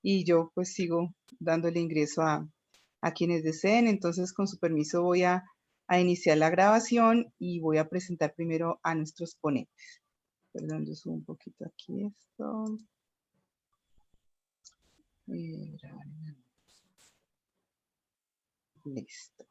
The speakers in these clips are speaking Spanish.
y yo pues sigo dándole ingreso a quienes deseen. Entonces, con su permiso voy a iniciar la grabación y voy a presentar primero a nuestros ponentes. Perdón, yo subo un poquito aquí esto. Listo.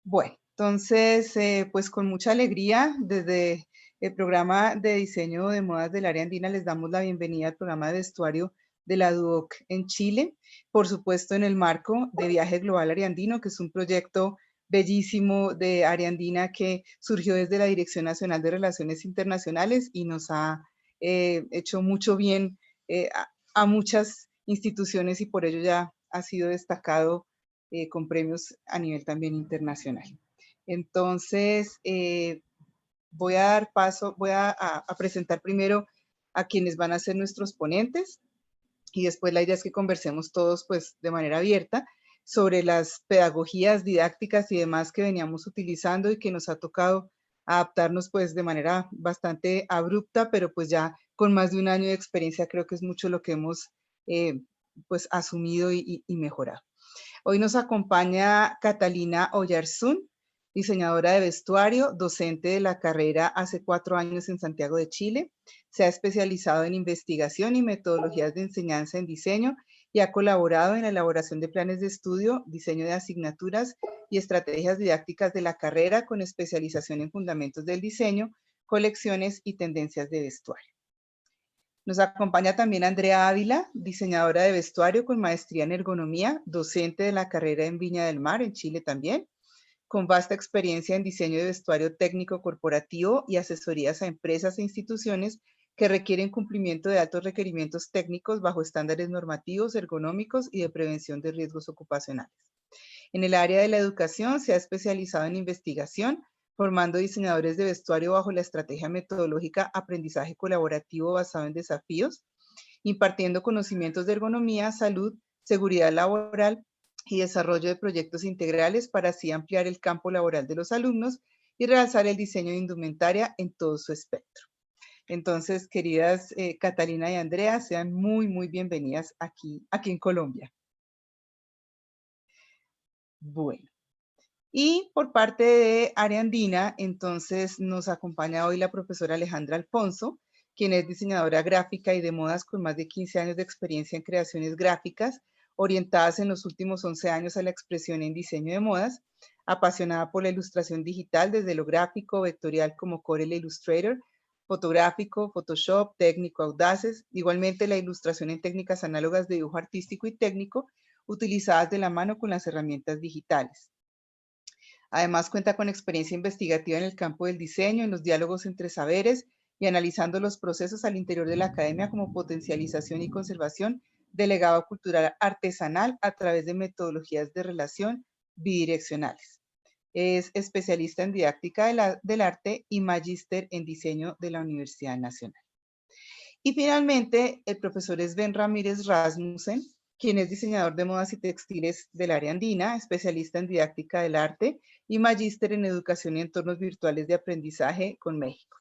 Bueno, entonces, pues con mucha alegría, desde el programa de diseño de modas del área andina les damos la bienvenida al programa de vestuario de la DUOC en Chile, por supuesto en el marco de Viaje Global Ariandino, que es un proyecto bellísimo de área andina que surgió desde la Dirección Nacional de Relaciones Internacionales y nos ha hecho mucho bien a muchas instituciones y por ello ya ha sido destacado con premios a nivel también internacional. Entonces, voy a dar paso, voy a presentar primero a quienes van a ser nuestros ponentes y después la idea es que conversemos todos pues de manera abierta sobre las pedagogías didácticas y demás que veníamos utilizando y que nos ha tocado adaptarnos pues de manera bastante abrupta, pero pues ya con más de un año de experiencia creo que es mucho lo que hemos pues asumido y mejorado. Hoy nos acompaña Catalina Oyarzún, diseñadora de vestuario, docente de la carrera hace 4 años en Santiago de Chile. Se ha especializado en investigación y metodologías de enseñanza en diseño y ha colaborado en la elaboración de planes de estudio, diseño de asignaturas y estrategias didácticas de la carrera con especialización en fundamentos del diseño, colecciones y tendencias de vestuario. Nos acompaña también Andrea Ávila, diseñadora de vestuario con maestría en ergonomía, docente de la carrera en Viña del Mar, en Chile también, con vasta experiencia en diseño de vestuario técnico corporativo y asesorías a empresas e instituciones que requieren cumplimiento de altos requerimientos técnicos bajo estándares normativos, ergonómicos y de prevención de riesgos ocupacionales. En el área de la educación se ha especializado en investigación, formando diseñadores de vestuario bajo la estrategia metodológica aprendizaje colaborativo basado en desafíos, impartiendo conocimientos de ergonomía, salud, seguridad laboral y desarrollo de proyectos integrales para así ampliar el campo laboral de los alumnos y realzar el diseño de indumentaria en todo su espectro. Entonces, queridas Catalina y Andrea, sean muy, muy bienvenidas aquí en Colombia. Bueno. Y por parte de área andina, entonces nos acompaña hoy la profesora Alejandra Alfonso, quien es diseñadora gráfica y de modas con más de 15 años de experiencia en creaciones gráficas, orientadas en los últimos 11 años a la expresión en diseño de modas, apasionada por la ilustración digital desde lo gráfico, vectorial como Corel Illustrator, fotográfico, Photoshop, técnico, Audaces, igualmente la ilustración en técnicas análogas de dibujo artístico y técnico, utilizadas de la mano con las herramientas digitales. Además, cuenta con experiencia investigativa en el campo del diseño, en los diálogos entre saberes y analizando los procesos al interior de la academia como potencialización y conservación del legado cultural artesanal a través de metodologías de relación bidireccionales. Es especialista en didáctica del arte y magíster en diseño de la Universidad Nacional. Y finalmente, el profesor Sven Ramírez Rasmussen, quien es diseñador de modas y textiles del área andina, especialista en didáctica del arte y magíster en educación y entornos virtuales de aprendizaje con México.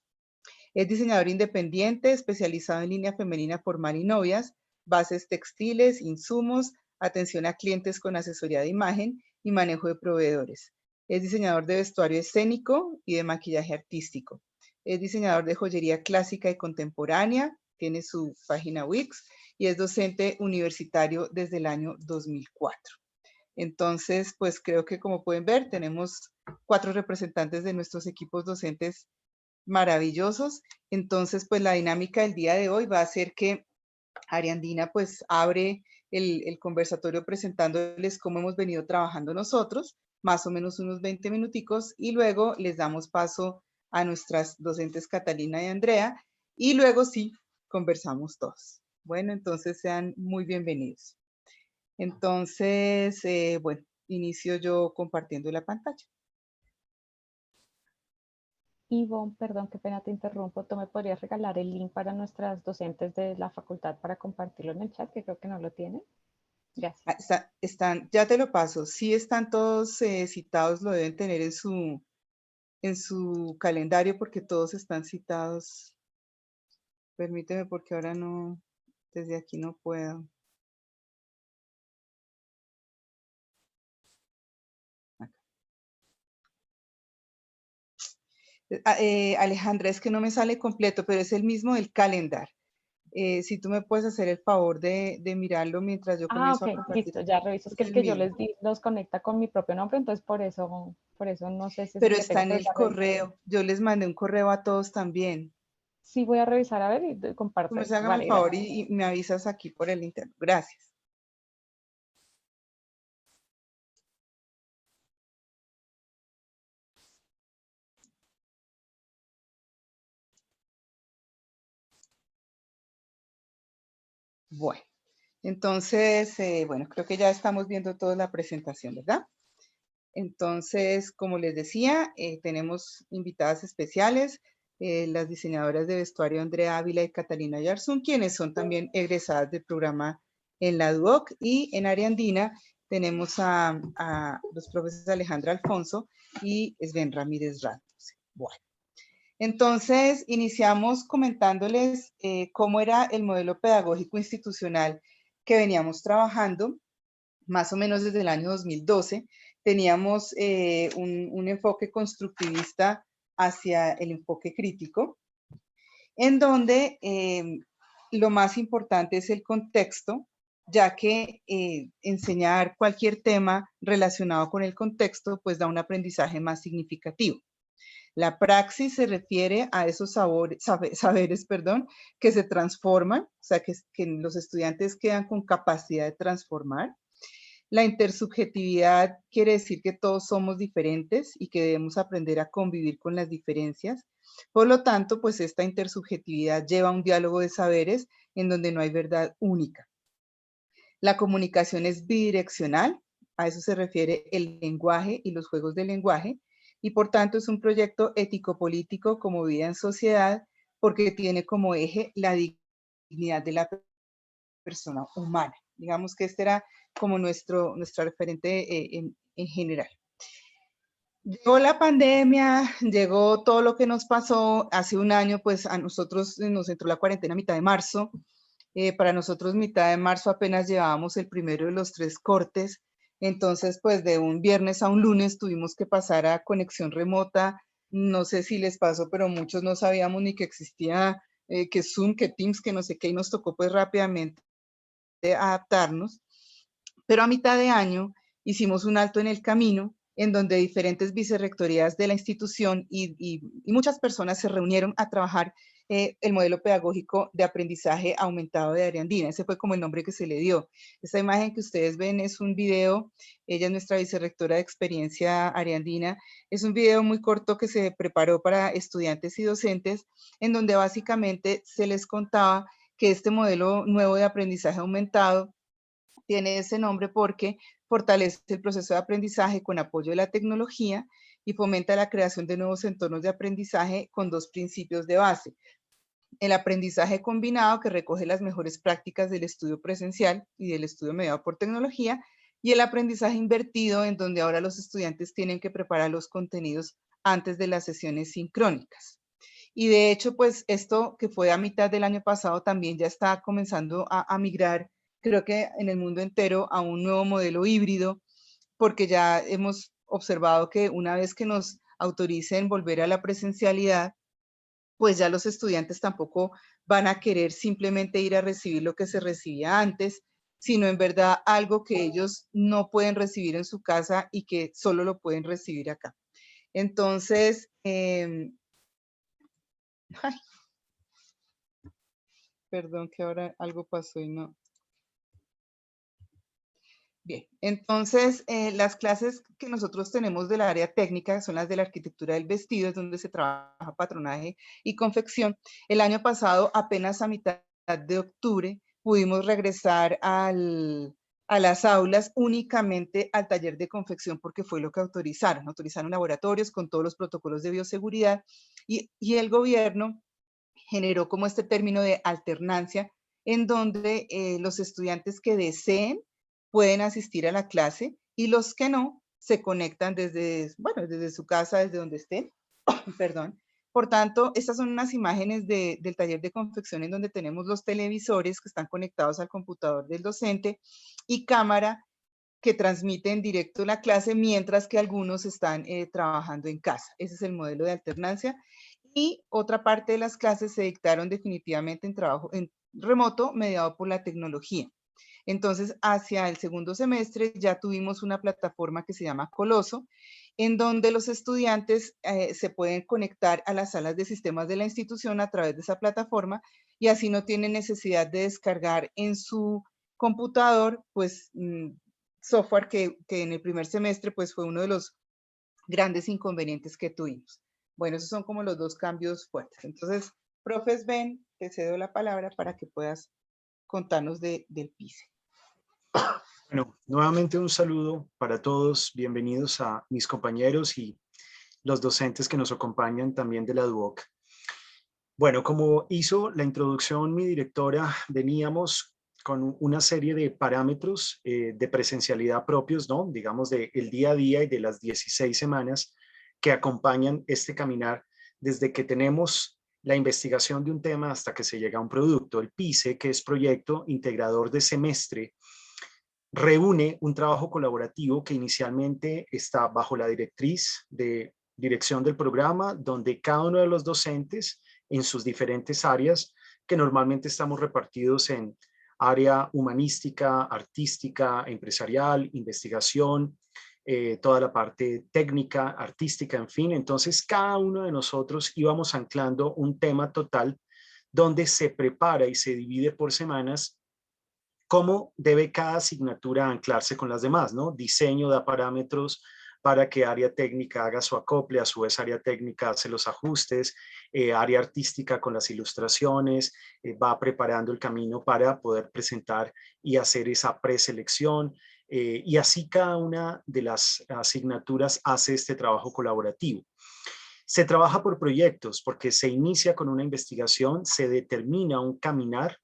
Es diseñador independiente, especializado en línea femenina formal y novias, bases textiles, insumos, atención a clientes con asesoría de imagen y manejo de proveedores. Es diseñador de vestuario escénico y de maquillaje artístico. Es diseñador de joyería clásica y contemporánea, tiene su página Wix y es docente universitario desde el año 2004. Entonces, pues creo que como pueden ver, tenemos 4 representantes de nuestros equipos docentes maravillosos. Entonces, pues la dinámica del día de hoy va a ser que Ariandina pues abre el conversatorio presentándoles cómo hemos venido trabajando nosotros, más o menos unos 20 minuticos, y luego les damos paso a nuestras docentes Catalina y Andrea, y luego sí, conversamos todos. Bueno, entonces sean muy bienvenidos. Entonces, bueno, inicio yo compartiendo la pantalla. Ivonne, perdón, qué pena te interrumpo. ¿Tú me podrías regalar el link para nuestras docentes de la facultad para compartirlo en el chat? Que creo que no lo tienen. Gracias. Ya te lo paso. Sí están todos citados, lo deben tener en su calendario porque todos están citados. Permíteme porque ahora no. Desde aquí no puedo. Alejandra, es que no me sale completo, pero es el mismo del calendar. Si tú me puedes hacer el favor de mirarlo mientras yo Ah, comienzo a ok, compartir. listo, ya reviso. Es Es que el el que yo mismo, les di los conecta con mi propio nombre, entonces por eso no sé si es el pero que está tengo, en pero el ya reviso. correo. Yo les mandé un correo a todos también. Sí, voy a revisar a ver y Tú comparto me esto. hágame el Vale, favor gracias. y me avisas aquí por el interno. Gracias. Bueno, entonces, bueno, creo que ya estamos viendo toda la presentación, ¿verdad? Entonces, como les decía, tenemos invitadas especiales, las diseñadoras de vestuario Andrea Ávila y Catalina Yarzún, quienes son también egresadas del programa en la DUOC, y en área andina tenemos a los profesores Alejandra Alfonso y Sven Ramírez Ramos. Bueno, entonces iniciamos comentándoles cómo era el modelo pedagógico institucional que veníamos trabajando más o menos desde el año 2012. Teníamos un enfoque constructivista hacia el enfoque crítico, en donde lo más importante es el contexto, ya que enseñar cualquier tema relacionado con el contexto pues da un aprendizaje más significativo. La praxis se refiere a esos saberes, que se transforman, o sea, que los estudiantes quedan con capacidad de transformar. La intersubjetividad quiere decir que todos somos diferentes y que debemos aprender a convivir con las diferencias. Por lo tanto, pues esta intersubjetividad lleva a un diálogo de saberes en donde no hay verdad única. La comunicación es bidireccional, a eso se refiere el lenguaje y los juegos del lenguaje, y por tanto es un proyecto ético-político como vida en sociedad, porque tiene como eje la dignidad de la persona humana. Digamos que este era como nuestro referente en general. Llegó la pandemia, llegó todo lo que nos pasó hace un año, pues a nosotros nos entró la cuarentena a mitad de marzo. Para nosotros mitad de marzo apenas llevábamos el primero de los 3 cortes. Entonces, pues de un viernes a un lunes tuvimos que pasar a conexión remota. No sé si les pasó, pero muchos no sabíamos ni que existía, que Zoom, que Teams, que no sé qué, y nos tocó pues rápidamente adaptarnos, pero a mitad de año hicimos un alto en el camino en donde diferentes vicerrectorías de la institución y muchas personas se reunieron a trabajar el modelo pedagógico de aprendizaje aumentado de área andina. Ese fue como el nombre que se le dio. Esta imagen que ustedes ven es un video, ella es nuestra vicerrectora de experiencia área andina, es un video muy corto que se preparó para estudiantes y docentes, en donde básicamente se les contaba que este modelo nuevo de aprendizaje aumentado tiene ese nombre porque fortalece el proceso de aprendizaje con apoyo de la tecnología y fomenta la creación de nuevos entornos de aprendizaje con 2 principios de base. El aprendizaje combinado, que recoge las mejores prácticas del estudio presencial y del estudio mediado por tecnología, y el aprendizaje invertido, en donde ahora los estudiantes tienen que preparar los contenidos antes de las sesiones sincrónicas. Y de hecho, pues esto que fue a mitad del año pasado también ya está comenzando a migrar, creo que en el mundo entero, a un nuevo modelo híbrido, porque ya hemos observado que una vez que nos autoricen volver a la presencialidad, pues ya los estudiantes tampoco van a querer simplemente ir a recibir lo que se recibía antes, sino en verdad algo que ellos no pueden recibir en su casa y que solo lo pueden recibir acá. Entonces, ay, perdón que ahora algo pasó y no. Bien, entonces las clases que nosotros tenemos del área técnica son las de la arquitectura del vestido, es donde se trabaja patronaje y confección. El año pasado, apenas a mitad de octubre, pudimos regresar a las aulas únicamente al taller de confección porque fue lo que autorizaron. Autorizaron laboratorios con todos los protocolos de bioseguridad y el gobierno generó como este término de alternancia en donde los estudiantes que deseen pueden asistir a la clase y los que no se conectan desde, bueno, desde su casa, desde donde estén, perdón, Por tanto, estas son unas imágenes del taller de confección en donde tenemos los televisores que están conectados al computador del docente y cámara que transmite en directo la clase, mientras que algunos están trabajando en casa. Ese es el modelo de alternancia. Y otra parte de las clases se dictaron definitivamente en trabajo en remoto, mediado por la tecnología. Entonces, hacia el segundo semestre ya tuvimos una plataforma que se llama Coloso, en donde los estudiantes se pueden conectar a las salas de sistemas de la institución a través de esa plataforma y así no tienen necesidad de descargar en su computador, pues, software que en el primer semestre pues fue uno de los grandes inconvenientes que tuvimos. Bueno, esos son como los dos cambios fuertes. Entonces, profes Ben, te cedo la palabra para que puedas contarnos del PICE. Bueno, nuevamente un saludo para todos. Bienvenidos a mis compañeros y los docentes que nos acompañan también de la DUOC. Bueno, como hizo la introducción mi directora, veníamos con una serie de parámetros de presencialidad propios, ¿no? Digamos, del día a día y de las 16 semanas que acompañan este caminar desde que tenemos la investigación de un tema hasta que se llega a un producto. El PICE, que es Proyecto Integrador de Semestre, reúne un trabajo colaborativo que inicialmente está bajo la directriz de dirección del programa, donde cada uno de los docentes en sus diferentes áreas, que normalmente estamos repartidos en área humanística, artística, empresarial, investigación, toda la parte técnica, artística, en fin. Entonces, cada uno de nosotros íbamos anclando un tema total donde se prepara y se divide por semanas cómo debe cada asignatura anclarse con las demás, ¿no? Diseño da parámetros para que área técnica haga su acople, a su vez área técnica hace los ajustes, área artística con las ilustraciones, va preparando el camino para poder presentar y hacer esa preselección, y así cada una de las asignaturas hace este trabajo colaborativo. Se trabaja por proyectos porque se inicia con una investigación, se determina un caminar.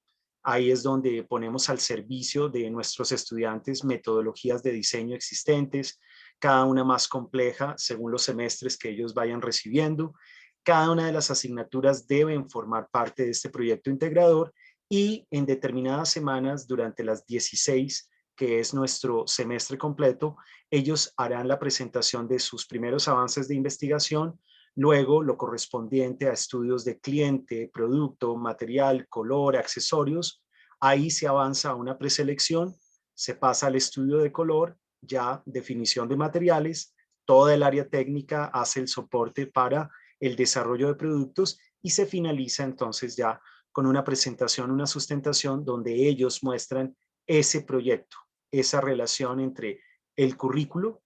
Ahí es donde ponemos al servicio de nuestros estudiantes metodologías de diseño existentes, cada una más compleja según los semestres que ellos vayan recibiendo. Cada una de las asignaturas deben formar parte de este proyecto integrador y en determinadas semanas, durante las 16, que es nuestro semestre completo, ellos harán la presentación de sus primeros avances de investigación. Luego, lo correspondiente a estudios de cliente, producto, material, color, accesorios, ahí se avanza a una preselección, se pasa al estudio de color, ya definición de materiales, toda el área técnica hace el soporte para el desarrollo de productos y se finaliza entonces ya con una presentación, una sustentación donde ellos muestran ese proyecto, esa relación entre el currículo,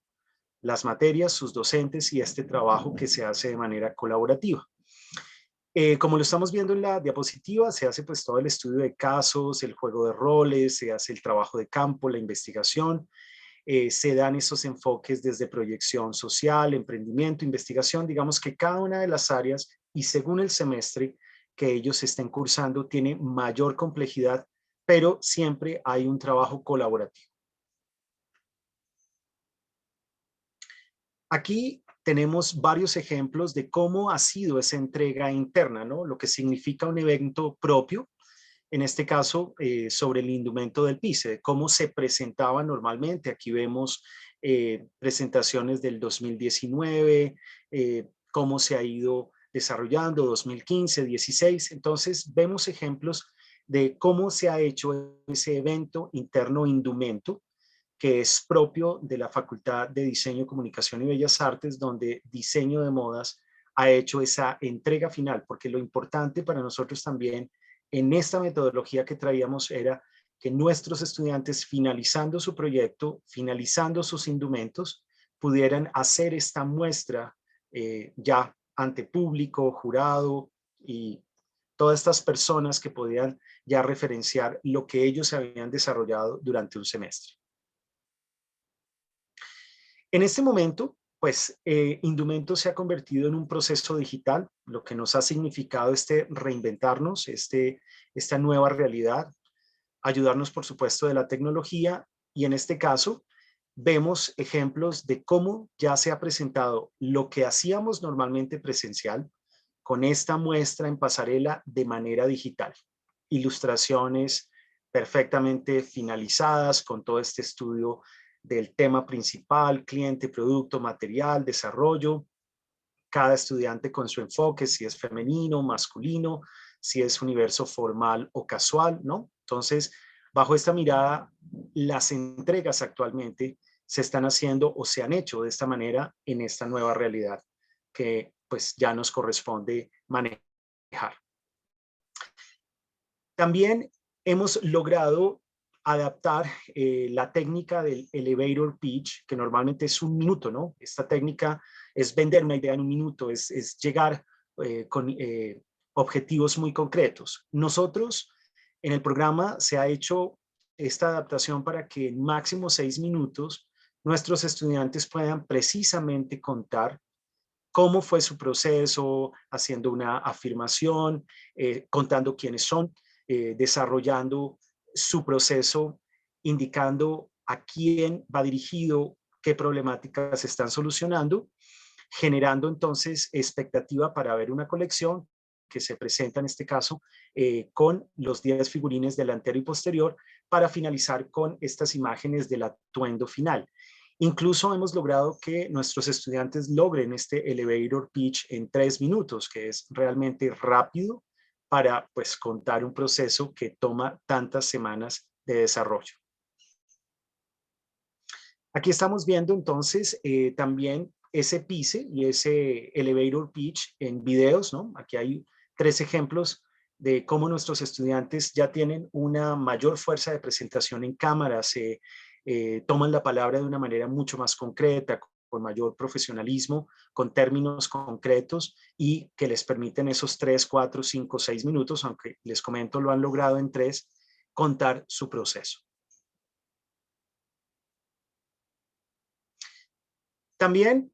las materias, sus docentes y este trabajo que se hace de manera colaborativa. Como lo estamos viendo en la diapositiva, se hace pues todo el estudio de casos, el juego de roles, se hace el trabajo de campo, la investigación, se dan esos enfoques desde proyección social, emprendimiento, investigación, digamos que cada una de las áreas y según el semestre que ellos estén cursando tiene mayor complejidad, pero siempre hay un trabajo colaborativo. Aquí tenemos varios ejemplos de cómo ha sido esa entrega interna, ¿no? Lo que significa un evento propio, en este caso sobre el indumento del PICE, cómo se presentaba normalmente. Aquí vemos presentaciones del 2019, cómo se ha ido desarrollando, 2015, 16. Entonces vemos ejemplos de cómo se ha hecho ese evento interno indumento, que es propio de la Facultad de Diseño, Comunicación y Bellas Artes, donde diseño de modas ha hecho esa entrega final, porque lo importante para nosotros también en esta metodología que traíamos era que nuestros estudiantes, finalizando su proyecto, finalizando sus indumentos, pudieran hacer esta muestra ya ante público, jurado y todas estas personas que podían ya referenciar lo que ellos habían desarrollado durante un semestre. En este momento, pues Indumento se ha convertido en un proceso digital, lo que nos ha significado reinventarnos, esta nueva realidad, ayudarnos por supuesto de la tecnología y en este caso vemos ejemplos de cómo ya se ha presentado lo que hacíamos normalmente presencial, con esta muestra en pasarela de manera digital. Ilustraciones perfectamente finalizadas con todo este estudio del tema principal, cliente, producto, material, desarrollo, cada estudiante con su enfoque, si es femenino, masculino, si es universo formal o casual, ¿no? Entonces, bajo esta mirada, las entregas actualmente se están haciendo o se han hecho de esta manera en esta nueva realidad que pues ya nos corresponde manejar. También hemos logrado adaptar la técnica del elevator pitch, que normalmente es un minuto, ¿no? Esta técnica es vender una idea en un minuto, es llegar con objetivos muy concretos. Nosotros, en el programa, se ha hecho esta adaptación para que en máximo 6 minutos nuestros estudiantes puedan precisamente contar cómo fue su proceso, haciendo una afirmación, contando quiénes son, desarrollando su proceso, indicando a quién va dirigido, qué problemáticas están solucionando, generando entonces expectativa para ver una colección que se presenta en este caso con los 10 figurines delantero y posterior para finalizar con estas imágenes del atuendo final. Incluso hemos logrado que nuestros estudiantes logren este elevator pitch en 3 minutos, que es realmente rápido para pues contar un proceso que toma tantas semanas de desarrollo. Aquí estamos viendo entonces también ese PICE y ese elevator pitch en videos, ¿no? Aquí hay 3 ejemplos de cómo nuestros estudiantes ya tienen una mayor fuerza de presentación en cámara, se toman la palabra de una manera mucho más concreta, con mayor profesionalismo, con términos concretos y que les permiten esos 3, 4, 5, 6 minutos, aunque les comento lo han logrado en 3, contar su proceso. También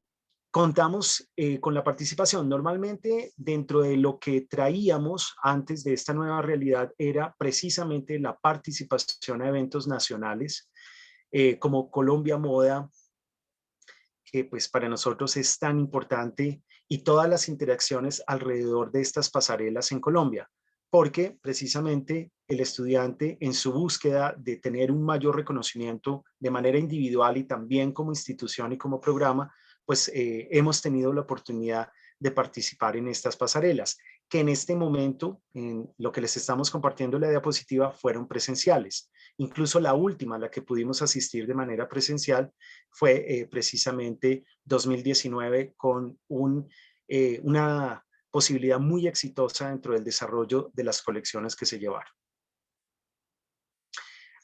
contamos con la participación. Normalmente dentro de lo que traíamos antes de esta nueva realidad era precisamente la participación a eventos nacionales como Colombia Moda, que pues para nosotros es tan importante, y todas las interacciones alrededor de estas pasarelas en Colombia, porque precisamente el estudiante en su búsqueda de tener un mayor reconocimiento de manera individual y también como institución y como programa, pues hemos tenido la oportunidad de participar en estas pasarelas, que en este momento, en lo que les estamos compartiendo en la diapositiva, fueron presenciales. Incluso la última, la que pudimos asistir de manera presencial, fue precisamente 2019 con una posibilidad muy exitosa dentro del desarrollo de las colecciones que se llevaron.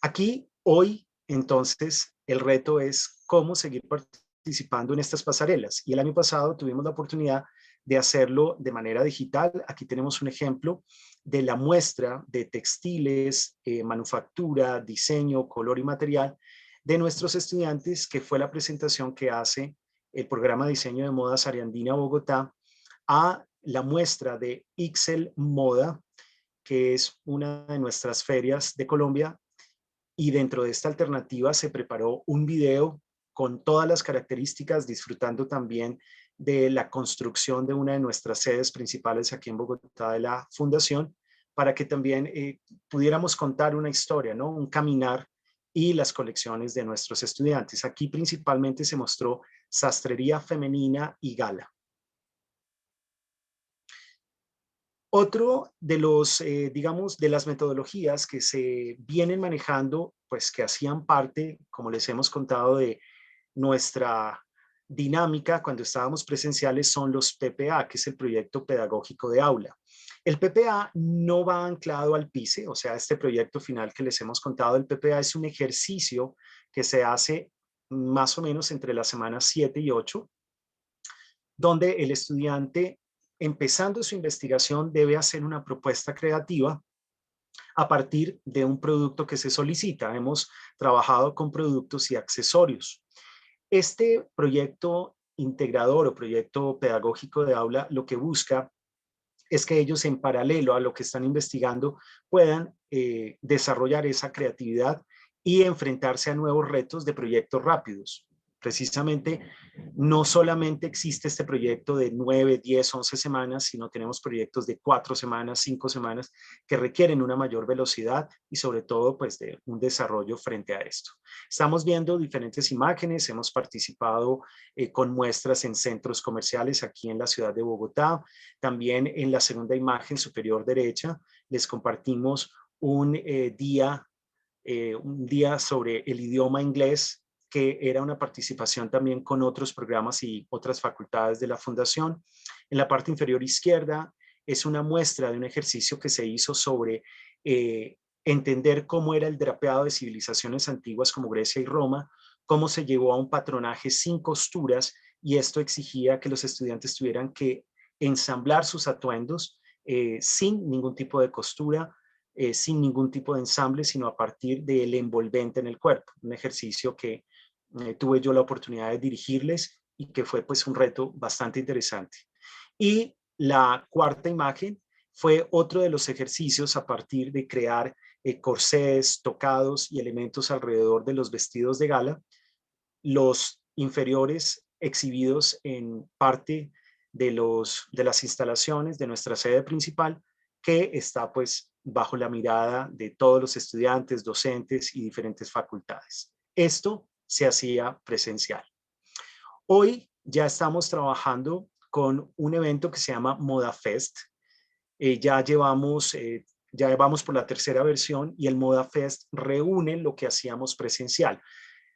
Aquí, hoy, entonces, el reto es cómo seguir participando en estas pasarelas. Y el año pasado tuvimos la oportunidad de hacerlo de manera digital. Aquí tenemos un ejemplo de la muestra de textiles, manufactura, diseño, color y material de nuestros estudiantes, que fue la presentación que hace el programa de diseño de modas Ariandina Bogotá a la muestra de Ixel Moda, que es una de nuestras ferias de Colombia, y dentro de esta alternativa se preparó un video con todas las características, disfrutando también de la construcción de una de nuestras sedes principales aquí en Bogotá de la Fundación, para que también pudiéramos contar una historia, ¿no? Un caminar y las colecciones de nuestros estudiantes. Aquí principalmente se mostró sastrería femenina y gala. Otro de los, digamos, de las metodologías que se vienen manejando, pues que hacían parte, como les hemos contado, de nuestra dinámica cuando estábamos presenciales, son los PPA, que es el proyecto pedagógico de aula. El PPA no va anclado al PICE, o sea, este proyecto final que les hemos contado, el PPA es un ejercicio que se hace más o menos entre las semanas 7 y 8, donde el estudiante, empezando su investigación, debe hacer una propuesta creativa a partir de un producto que se solicita. Hemos trabajado con productos y accesorios. Este proyecto integrador o proyecto pedagógico de aula lo que busca es que ellos, en paralelo a lo que están investigando, puedan desarrollar esa creatividad y enfrentarse a nuevos retos de proyectos rápidos. Precisamente, no solamente existe este proyecto de 9, 10, 11 semanas, sino tenemos proyectos de 4 semanas, 5 semanas, que requieren una mayor velocidad y sobre todo pues de un desarrollo frente a esto. Estamos viendo diferentes imágenes, hemos participado con muestras en centros comerciales aquí en la ciudad de Bogotá. También en la segunda imagen superior derecha les compartimos un día sobre el idioma inglés, que era una participación también con otros programas y otras facultades de la Fundación. En la parte inferior izquierda es una muestra de un ejercicio que se hizo sobre entender cómo era el drapeado de civilizaciones antiguas como Grecia y Roma, cómo se llevó a un patronaje sin costuras, y esto exigía que los estudiantes tuvieran que ensamblar sus atuendos sin ningún tipo de costura, sin ningún tipo de ensamble, sino a partir del envolvente en el cuerpo. Un ejercicio que tuve yo la oportunidad de dirigirles y que fue pues un reto bastante interesante. Y la cuarta imagen fue otro de los ejercicios a partir de crear corsés, tocados y elementos alrededor de los vestidos de gala, los inferiores exhibidos en parte de las instalaciones de nuestra sede principal, que está pues bajo la mirada de todos los estudiantes, docentes y diferentes facultades. Esto se hacía presencial. Hoy ya estamos trabajando con un evento que se llama Moda Fest. Ya vamos por la tercera versión y el Moda Fest reúne lo que hacíamos presencial.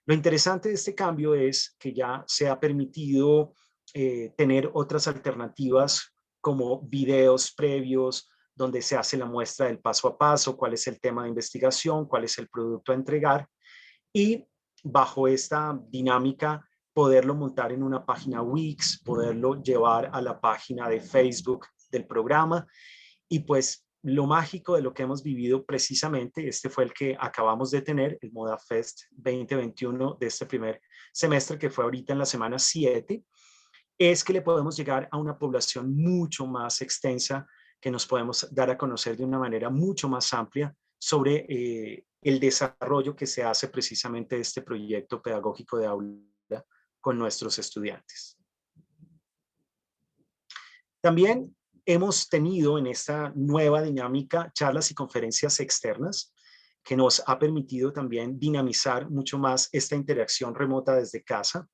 Lo interesante de este cambio es que ya se ha permitido tener otras alternativas como videos previos donde se hace la muestra del paso a paso, cuál es el tema de investigación, cuál es el producto a entregar, y bajo esta dinámica poderlo montar en una página Wix, poderlo llevar a la página de Facebook del programa. Y pues lo mágico de lo que hemos vivido precisamente, este fue el que acabamos de tener, el Moda Fest 2021 de este primer semestre, que fue ahorita en la semana 7, es que le podemos llegar a una población mucho más extensa, que nos podemos dar a conocer de una manera mucho más amplia sobre el desarrollo que se hace precisamente de este proyecto pedagógico de aula con nuestros estudiantes. También hemos tenido en esta nueva dinámica charlas y conferencias externas que nos ha permitido también dinamizar mucho más esta interacción remota desde casa.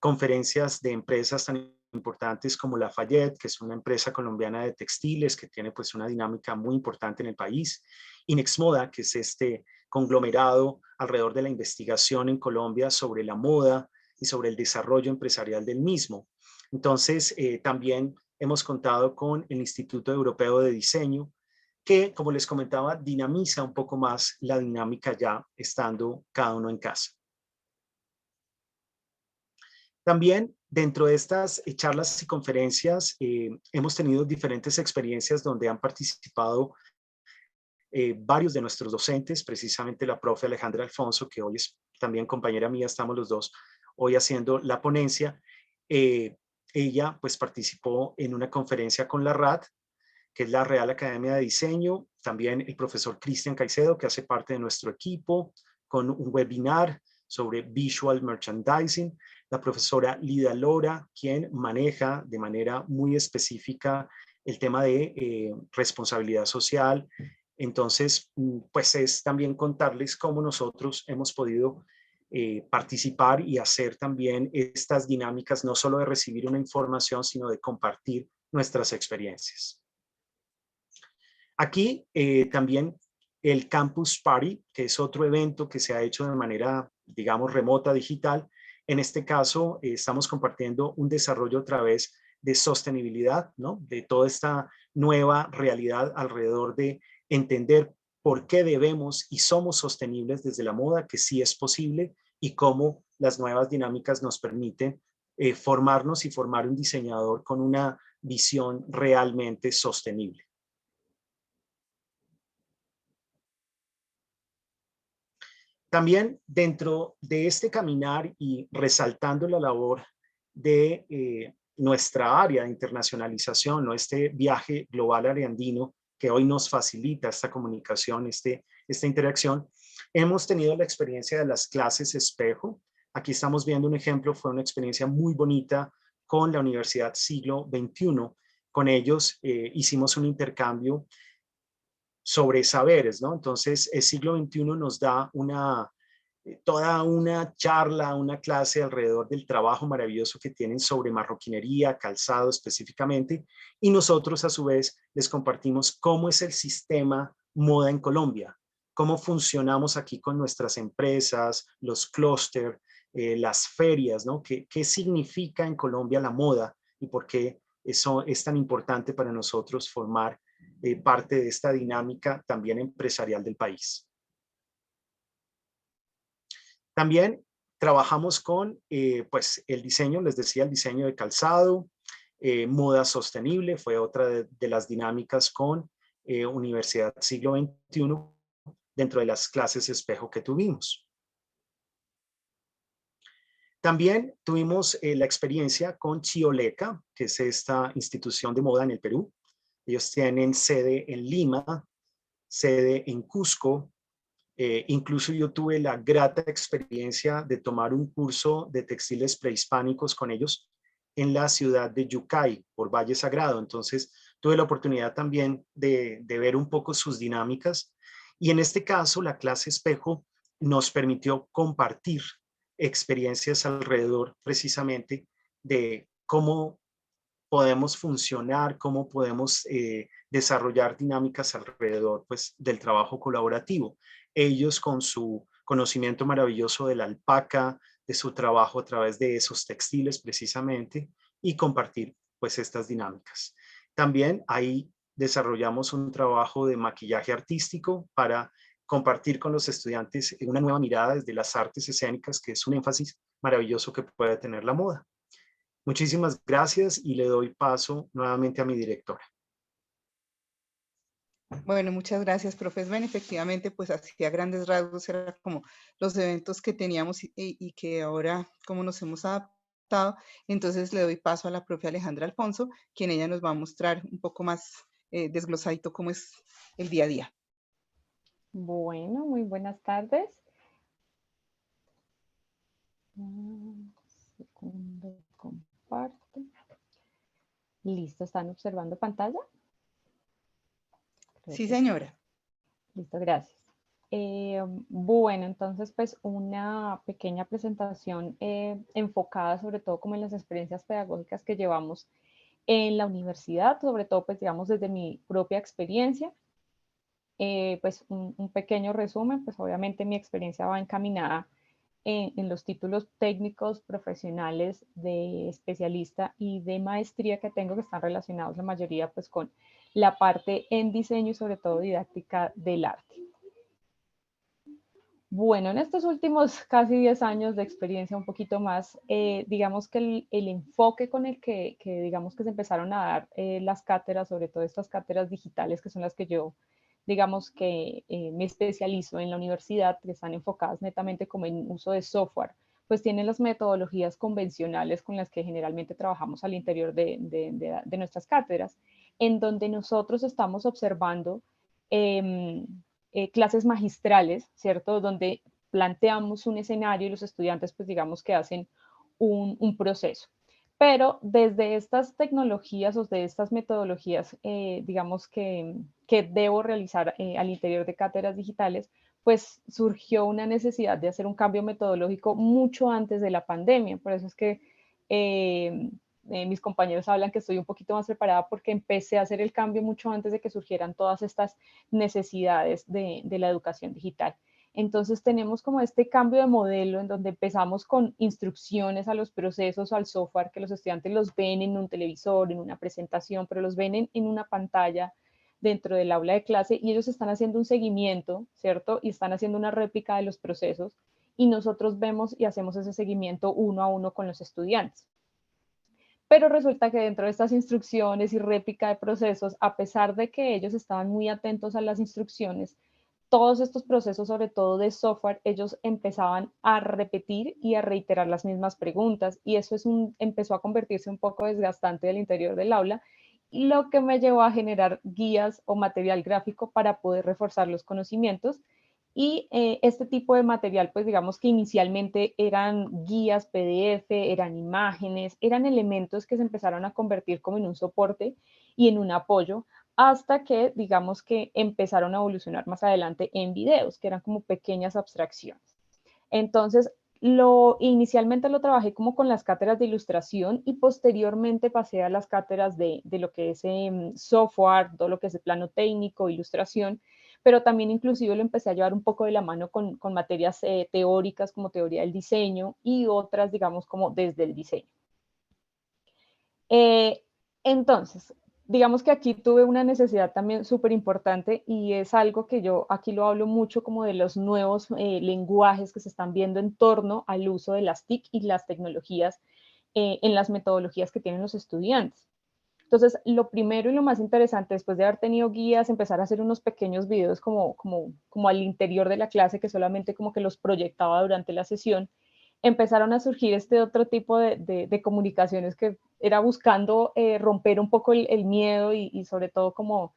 Conferencias de empresas tan importantes como Lafayette, que es una empresa colombiana de textiles que tiene pues una dinámica muy importante en el país. Inexmoda, que es este conglomerado alrededor de la investigación en Colombia sobre la moda y sobre el desarrollo empresarial del mismo. Entonces, también hemos contado con el Instituto Europeo de Diseño, que, como les comentaba, dinamiza un poco más la dinámica ya estando cada uno en casa. También dentro de estas charlas y conferencias hemos tenido diferentes experiencias donde han participado varios de nuestros docentes, precisamente la profe Alejandra Alfonso, que hoy es también compañera mía, estamos los dos hoy haciendo la ponencia. Ella pues participó en una conferencia con la RAD, que es la Real Academia de Diseño, también el profesor Cristian Caicedo, que hace parte de nuestro equipo, con un webinar sobre Visual Merchandising, la profesora Lida Lora, quien maneja de manera muy específica el tema de responsabilidad social. Entonces, pues es también contarles cómo nosotros hemos podido participar y hacer también estas dinámicas, no solo de recibir una información, sino de compartir nuestras experiencias. Aquí también el Campus Party, que es otro evento que se ha hecho de manera, digamos, remota, digital. En este caso, estamos compartiendo un desarrollo a través de sostenibilidad, ¿no? De toda esta nueva realidad alrededor de entender por qué debemos y somos sostenibles desde la moda, que sí es posible, y cómo las nuevas dinámicas nos permiten formarnos y formar un diseñador con una visión realmente sostenible. También dentro de este caminar y resaltando la labor de nuestra área de internacionalización, ¿no? Este viaje global areandino que hoy nos facilita esta comunicación, esta interacción, hemos tenido la experiencia de las clases espejo, Aquí estamos viendo un ejemplo, fue una experiencia muy bonita con la Universidad Siglo XXI. Con ellos hicimos un intercambio sobre saberes, ¿no? Entonces, el siglo XXI nos da toda una charla, una clase alrededor del trabajo maravilloso que tienen sobre marroquinería, calzado específicamente, y nosotros a su vez les compartimos cómo es el sistema moda en Colombia, cómo funcionamos aquí con nuestras empresas, los clústeres, las ferias, ¿no? ¿Qué significa en Colombia la moda y por qué eso es tan importante para nosotros formar parte de esta dinámica también empresarial del país? También trabajamos con pues el diseño, les decía, el diseño de calzado, moda sostenible, fue otra de las dinámicas con Universidad Siglo XXI dentro de las clases espejo que tuvimos. También tuvimos la experiencia con Chioleca, que es esta institución de moda en el Perú. Ellos tienen sede en Lima, sede en Cusco. Incluso yo tuve la grata experiencia de tomar un curso de textiles prehispánicos con ellos en la ciudad de Yucay, por Valle Sagrado. Entonces, tuve la oportunidad también de ver un poco sus dinámicas. Y en este caso, la clase espejo nos permitió compartir experiencias alrededor precisamente de cómo podemos funcionar, cómo podemos desarrollar dinámicas alrededor pues, del trabajo colaborativo. Ellos con su conocimiento maravilloso de la alpaca, de su trabajo a través de esos textiles precisamente, y compartir pues estas dinámicas. También ahí desarrollamos un trabajo de maquillaje artístico para compartir con los estudiantes una nueva mirada desde las artes escénicas, que es un énfasis maravilloso que puede tener la moda. Muchísimas gracias y le doy paso nuevamente a mi directora. Bueno, muchas gracias, profe Sven. Efectivamente, pues así a grandes rasgos era como los eventos que teníamos y que ahora como nos hemos adaptado. Entonces le doy paso a la profe Alejandra Alfonso, quien ella nos va a mostrar un poco más desglosadito cómo es el día a día. Bueno, muy buenas tardes. Segundo, comparto. Listo, ¿están observando pantalla? Sí, señora. Listo, gracias. Bueno, entonces pues una pequeña presentación enfocada sobre todo como en las experiencias pedagógicas que llevamos en la universidad, sobre todo pues digamos desde mi propia experiencia. Pues un pequeño resumen, pues obviamente mi experiencia va encaminada en los títulos técnicos profesionales de especialista y de maestría que tengo, que están relacionados la mayoría pues con la parte en diseño y sobre todo didáctica del arte. Bueno, en estos últimos casi 10 años de experiencia, un poquito más, digamos que el enfoque con el que digamos que se empezaron a dar las cátedras, sobre todo estas cátedras digitales que son las que yo digamos que me especializo en la universidad, que están enfocadas netamente como en uso de software, pues tienen las metodologías convencionales con las que generalmente trabajamos al interior de nuestras cátedras, en donde nosotros estamos observando clases magistrales, ¿cierto? Donde planteamos un escenario y los estudiantes, pues digamos que hacen un proceso. Pero desde estas tecnologías o de estas metodologías, digamos que debo realizar al interior de cátedras digitales, pues surgió una necesidad de hacer un cambio metodológico mucho antes de la pandemia. Por eso es que mis compañeros hablan que estoy un poquito más preparada porque empecé a hacer el cambio mucho antes de que surgieran todas estas necesidades de la educación digital. Entonces tenemos como este cambio de modelo en donde empezamos con instrucciones a los procesos, al software, que los estudiantes los ven en un televisor, en una presentación, pero los ven en una pantalla dentro del aula de clase y ellos están haciendo un seguimiento, ¿cierto? Y están haciendo una réplica de los procesos y nosotros vemos y hacemos ese seguimiento uno a uno con los estudiantes. Pero resulta que dentro de estas instrucciones y réplica de procesos, a pesar de que ellos estaban muy atentos a las instrucciones, todos estos procesos, sobre todo de software, ellos empezaban a repetir y a reiterar las mismas preguntas y eso empezó a convertirse un poco desgastante del interior del aula, lo que me llevó a generar guías o material gráfico para poder reforzar los conocimientos Y este tipo de material, pues digamos que inicialmente eran guías PDF, eran imágenes, eran elementos que se empezaron a convertir como en un soporte y en un apoyo, hasta que digamos que empezaron a evolucionar más adelante en videos, que eran como pequeñas abstracciones. Entonces, inicialmente lo trabajé como con las cátedras de ilustración y posteriormente pasé a las cátedras de lo que es software, todo lo que es el plano técnico, ilustración, pero también inclusive lo empecé a llevar un poco de la mano con materias teóricas como teoría del diseño y otras, digamos, como desde el diseño. Entonces, digamos que aquí tuve una necesidad también súper importante y es algo que yo aquí lo hablo mucho como de los nuevos lenguajes que se están viendo en torno al uso de las TIC y las tecnologías en las metodologías que tienen los estudiantes. Entonces, lo primero y lo más interesante, después de haber tenido guías, empezar a hacer unos pequeños videos como al interior de la clase, que solamente como que los proyectaba durante la sesión, empezaron a surgir este otro tipo de comunicaciones que era buscando romper un poco el miedo y sobre todo como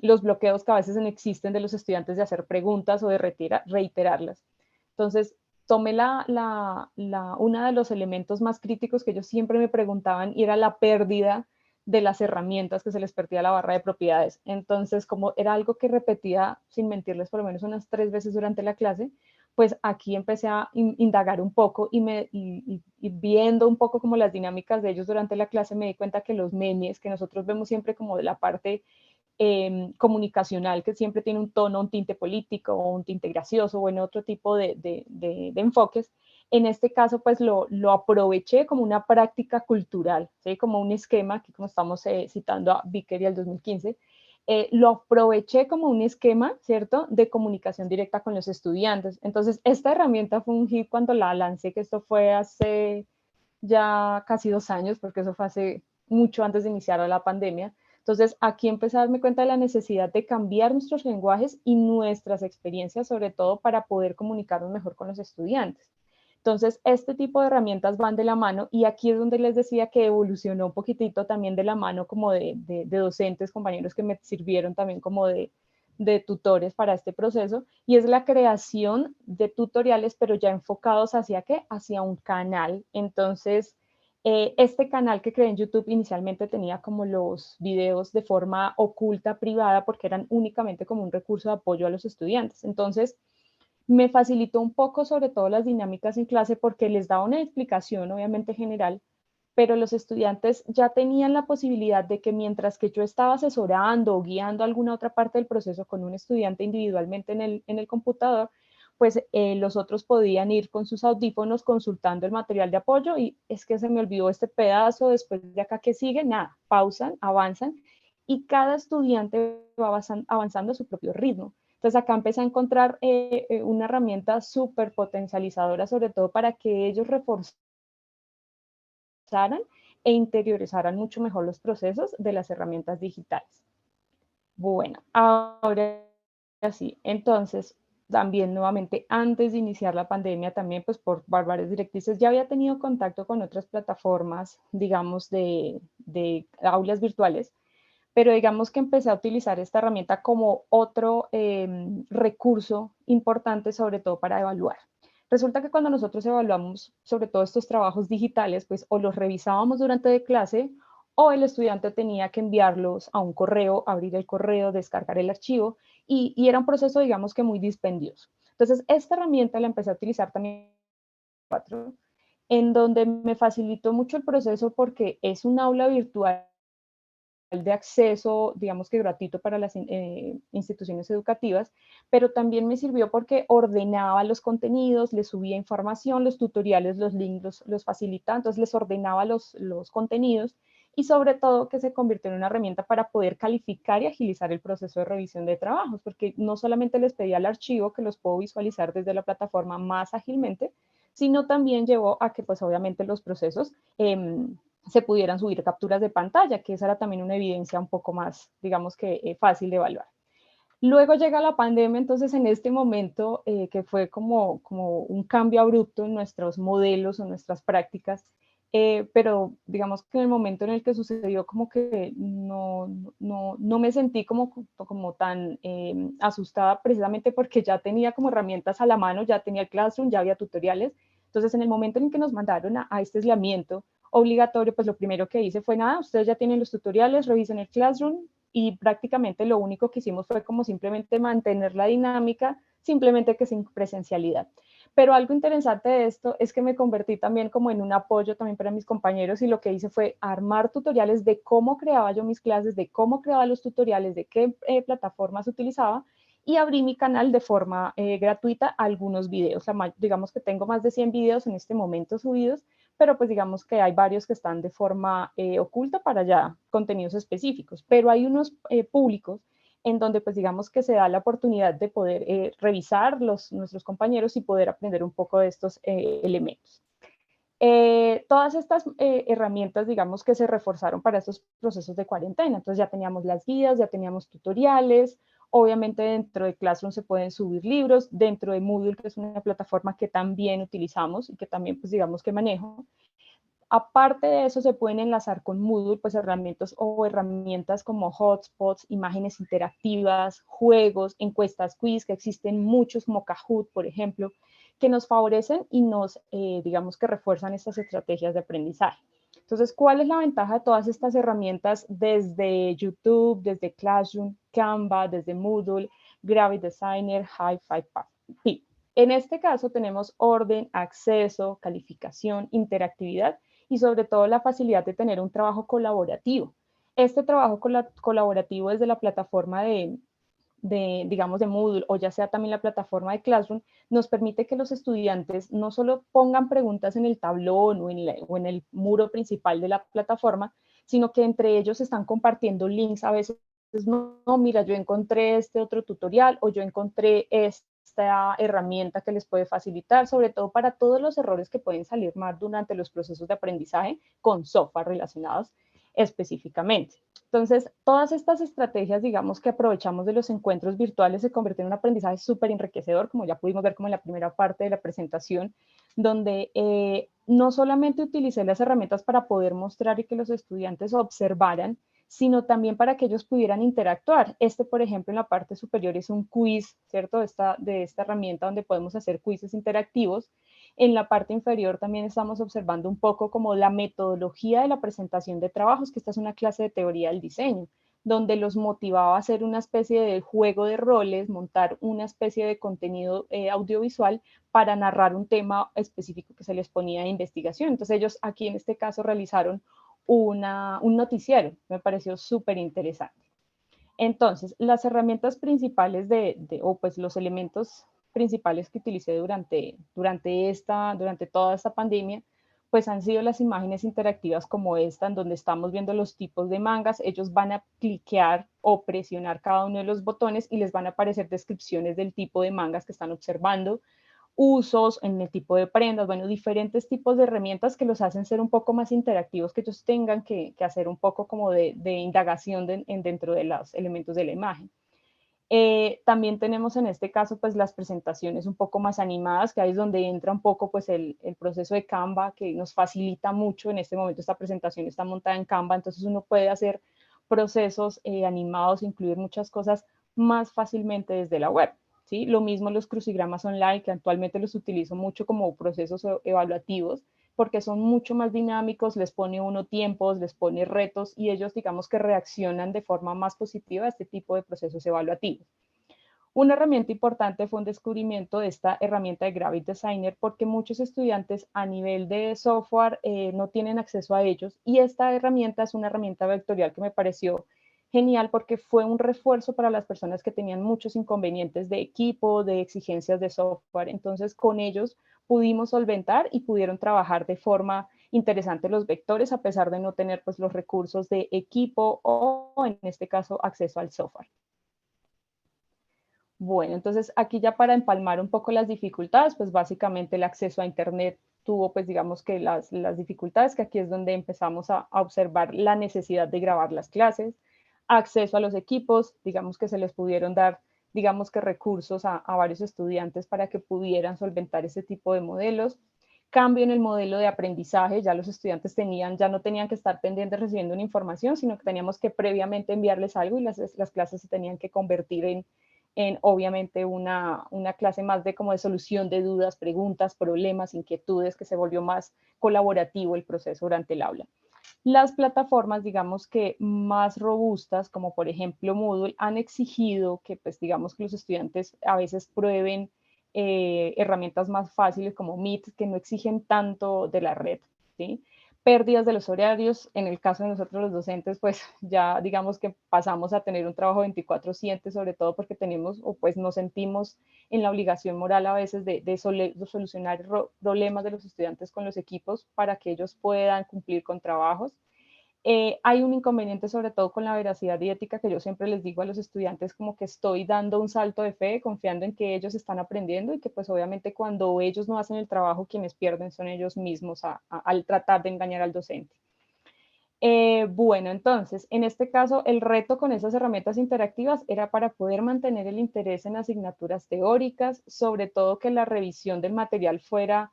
los bloqueos que a veces existen de los estudiantes de hacer preguntas o de reiterarlas. Entonces, tomé uno de los elementos más críticos que ellos siempre me preguntaban y era la pérdida de las herramientas que se les perdía la barra de propiedades. Entonces, como era algo que repetía, sin mentirles, por lo menos unas 3 veces durante la clase, pues aquí empecé a indagar un poco y viendo un poco como las dinámicas de ellos durante la clase, me di cuenta que los memes que nosotros vemos siempre como de la parte comunicacional, que siempre tiene un tono, un tinte político o un tinte gracioso o en otro tipo de enfoques, en este caso pues lo aproveché como una práctica cultural, ¿sí? Como un esquema, que como estamos citando a Vicker y al 2015, lo aproveché como un esquema, ¿cierto?, de comunicación directa con los estudiantes. Entonces, esta herramienta fue un hit cuando la lancé, que esto fue hace ya casi 2 años, porque eso fue hace mucho antes de iniciar la pandemia. Entonces, aquí empecé a darme cuenta de la necesidad de cambiar nuestros lenguajes y nuestras experiencias, sobre todo para poder comunicarnos mejor con los estudiantes. Entonces, este tipo de herramientas van de la mano y aquí es donde les decía que evolucionó un poquitito también de la mano como de docentes, compañeros que me sirvieron también como de tutores para este proceso, y es la creación de tutoriales, pero ya enfocados hacia qué, hacia un canal. Entonces, este canal que creé en YouTube inicialmente tenía como los videos de forma oculta, privada, porque eran únicamente como un recurso de apoyo a los estudiantes. Entonces, me facilitó un poco sobre todo las dinámicas en clase porque les daba una explicación obviamente general, pero los estudiantes ya tenían la posibilidad de que mientras que yo estaba asesorando o guiando alguna otra parte del proceso con un estudiante individualmente en el computador, pues los otros podían ir con sus audífonos consultando el material de apoyo y es que se me olvidó este pedazo, después de acá que sigue, nada, pausan, avanzan y cada estudiante va avanzando a su propio ritmo. Entonces acá empecé a encontrar una herramienta súper potencializadora, sobre todo para que ellos reforzaran e interiorizaran mucho mejor los procesos de las herramientas digitales. Bueno, ahora sí, entonces también nuevamente antes de iniciar la pandemia, también pues por varias directrices, ya había tenido contacto con otras plataformas, digamos, de aulas virtuales, pero digamos que empecé a utilizar esta herramienta como otro recurso importante, sobre todo para evaluar. Resulta que cuando nosotros evaluamos sobre todo estos trabajos digitales, pues o los revisábamos durante la clase o el estudiante tenía que enviarlos a un correo, abrir el correo, descargar el archivo y era un proceso, digamos que muy dispendioso. Entonces, esta herramienta la empecé a utilizar también en donde me facilitó mucho el proceso porque es un aula virtual de acceso, digamos que gratuito para las instituciones educativas, pero también me sirvió porque ordenaba los contenidos, les subía información, los tutoriales, los links los facilitaba, entonces les ordenaba los contenidos y sobre todo que se convirtió en una herramienta para poder calificar y agilizar el proceso de revisión de trabajos, porque no solamente les pedía el archivo que los puedo visualizar desde la plataforma más ágilmente, sino también llevó a que pues obviamente los procesos se pudieran subir capturas de pantalla, que esa era también una evidencia un poco más, digamos que fácil de evaluar. Luego llega la pandemia, entonces en este momento que fue como un cambio abrupto en nuestros modelos o nuestras prácticas, pero digamos que en el momento en el que sucedió como que no me sentí como tan asustada, precisamente porque ya tenía como herramientas a la mano, ya tenía el Classroom, ya había tutoriales. Entonces en el momento en que nos mandaron a este aislamiento obligatorio, pues lo primero que hice fue nada, ustedes ya tienen los tutoriales, revisen el Classroom, y prácticamente lo único que hicimos fue como simplemente mantener la dinámica, simplemente que sin presencialidad. Pero algo interesante de esto es que me convertí también como en un apoyo también para mis compañeros, y lo que hice fue armar tutoriales de cómo creaba yo mis clases, de cómo creaba los tutoriales, de qué plataformas utilizaba, y abrí mi canal de forma gratuita algunos videos. Digamos que tengo más de 100 videos en este momento subidos, pero pues digamos que hay varios que están de forma oculta para ya contenidos específicos, pero hay unos públicos en donde pues digamos que se da la oportunidad de poder revisar nuestros compañeros y poder aprender un poco de estos elementos. Todas estas herramientas, digamos que se reforzaron para estos procesos de cuarentena. Entonces ya teníamos las guías, ya teníamos tutoriales, obviamente dentro de Classroom se pueden subir libros, dentro de Moodle, que es una plataforma que también utilizamos y que también pues digamos que manejo. Aparte de eso, se pueden enlazar con Moodle, pues herramientas como hotspots, imágenes interactivas, juegos, encuestas quiz, que existen muchos, como Kahoot, por ejemplo, que nos favorecen y nos, digamos que refuerzan estas estrategias de aprendizaje. Entonces, ¿cuál es la ventaja de todas estas herramientas desde YouTube, desde Classroom, Canva, desde Moodle, Gravity Designer, Hi5P? En este caso tenemos orden, acceso, calificación, interactividad y sobre todo la facilidad de tener un trabajo colaborativo. Este trabajo colaborativo desde la plataforma digamos, de Moodle, o ya sea también la plataforma de Classroom, nos permite que los estudiantes no solo pongan preguntas en el tablón o en el muro principal de la plataforma, sino que entre ellos están compartiendo links. A veces no, mira, yo encontré este otro tutorial, o yo encontré esta herramienta que les puede facilitar, sobre todo para todos los errores que pueden salir mal durante los procesos de aprendizaje con software relacionados específicamente. Entonces, todas estas estrategias, digamos, que aprovechamos de los encuentros virtuales, se convierten en un aprendizaje súper enriquecedor, como ya pudimos ver como en la primera parte de la presentación, donde no solamente utilicé las herramientas para poder mostrar y que los estudiantes observaran, sino también para que ellos pudieran interactuar. Por ejemplo, en la parte superior es un quiz, ¿cierto? De esta herramienta donde podemos hacer quizzes interactivos. En la parte inferior también estamos observando un poco como la metodología de la presentación de trabajos, que esta es una clase de teoría del diseño, donde los motivaba a hacer una especie de juego de roles, montar una especie de contenido audiovisual para narrar un tema específico que se les ponía de investigación. Entonces ellos aquí en este caso realizaron un noticiero, me pareció súper interesante. Entonces, las herramientas principales o pues los elementos principales que utilicé durante toda esta pandemia, pues han sido las imágenes interactivas como esta, en donde estamos viendo los tipos de mangas. Ellos van a cliquear o presionar cada uno de los botones y les van a aparecer descripciones del tipo de mangas que están observando, usos en el tipo de prendas, bueno, diferentes tipos de herramientas que los hacen ser un poco más interactivos, que ellos tengan que hacer un poco como de indagación dentro de los elementos de la imagen. También tenemos en este caso pues las presentaciones un poco más animadas, que ahí es donde entra un poco pues el proceso de Canva, que nos facilita mucho. En este momento esta presentación está montada en Canva, entonces uno puede hacer procesos animados, incluir muchas cosas más fácilmente desde la web. ¿Sí? Lo mismo los crucigramas online, que actualmente los utilizo mucho como procesos evaluativos, porque son mucho más dinámicos, les pone uno tiempos, les pone retos, y ellos digamos que reaccionan de forma más positiva a este tipo de procesos evaluativos. Una herramienta importante fue un descubrimiento de esta herramienta de Gravity Designer, porque muchos estudiantes a nivel de software no tienen acceso a ellos, y esta herramienta es una herramienta vectorial que me pareció genial porque fue un refuerzo para las personas que tenían muchos inconvenientes de equipo, de exigencias de software. Entonces con ellos pudimos solventar y pudieron trabajar de forma interesante los vectores, a pesar de no tener pues los recursos de equipo o en este caso acceso al software. Bueno, entonces aquí ya para empalmar un poco las dificultades, pues básicamente el acceso a internet tuvo pues digamos que las dificultades, que aquí es donde empezamos a observar la necesidad de grabar las clases. Acceso a los equipos, digamos que se les pudieron dar, digamos que recursos a varios estudiantes para que pudieran solventar ese tipo de modelos. cambio en el modelo de aprendizaje. Ya los estudiantes ya no tenían que estar pendientes recibiendo una información, sino que teníamos que previamente enviarles algo y las clases se tenían que convertir en obviamente una clase más de como de solución de dudas, preguntas, problemas, inquietudes, que se volvió más colaborativo el proceso durante el aula. Las plataformas, digamos que más robustas, como por ejemplo Moodle, han exigido que, pues, digamos que los estudiantes a veces prueben herramientas más fáciles como Meet, que no exigen tanto de la red, ¿sí? Pérdidas de los horarios, en el caso de nosotros los docentes, pues ya digamos que pasamos a tener un trabajo 24/7, sobre todo porque tenemos o pues nos sentimos en la obligación moral a veces de solucionar problemas de los estudiantes con los equipos para que ellos puedan cumplir con trabajos. Hay un inconveniente sobre todo con la veracidad y ética, que yo siempre les digo a los estudiantes como que estoy dando un salto de fe, confiando en que ellos están aprendiendo y que pues obviamente cuando ellos no hacen el trabajo, quienes pierden son ellos mismos al tratar de engañar al docente. Bueno, entonces, en este caso, el reto con esas herramientas interactivas era para poder mantener el interés en asignaturas teóricas, sobre todo que la revisión del material fuera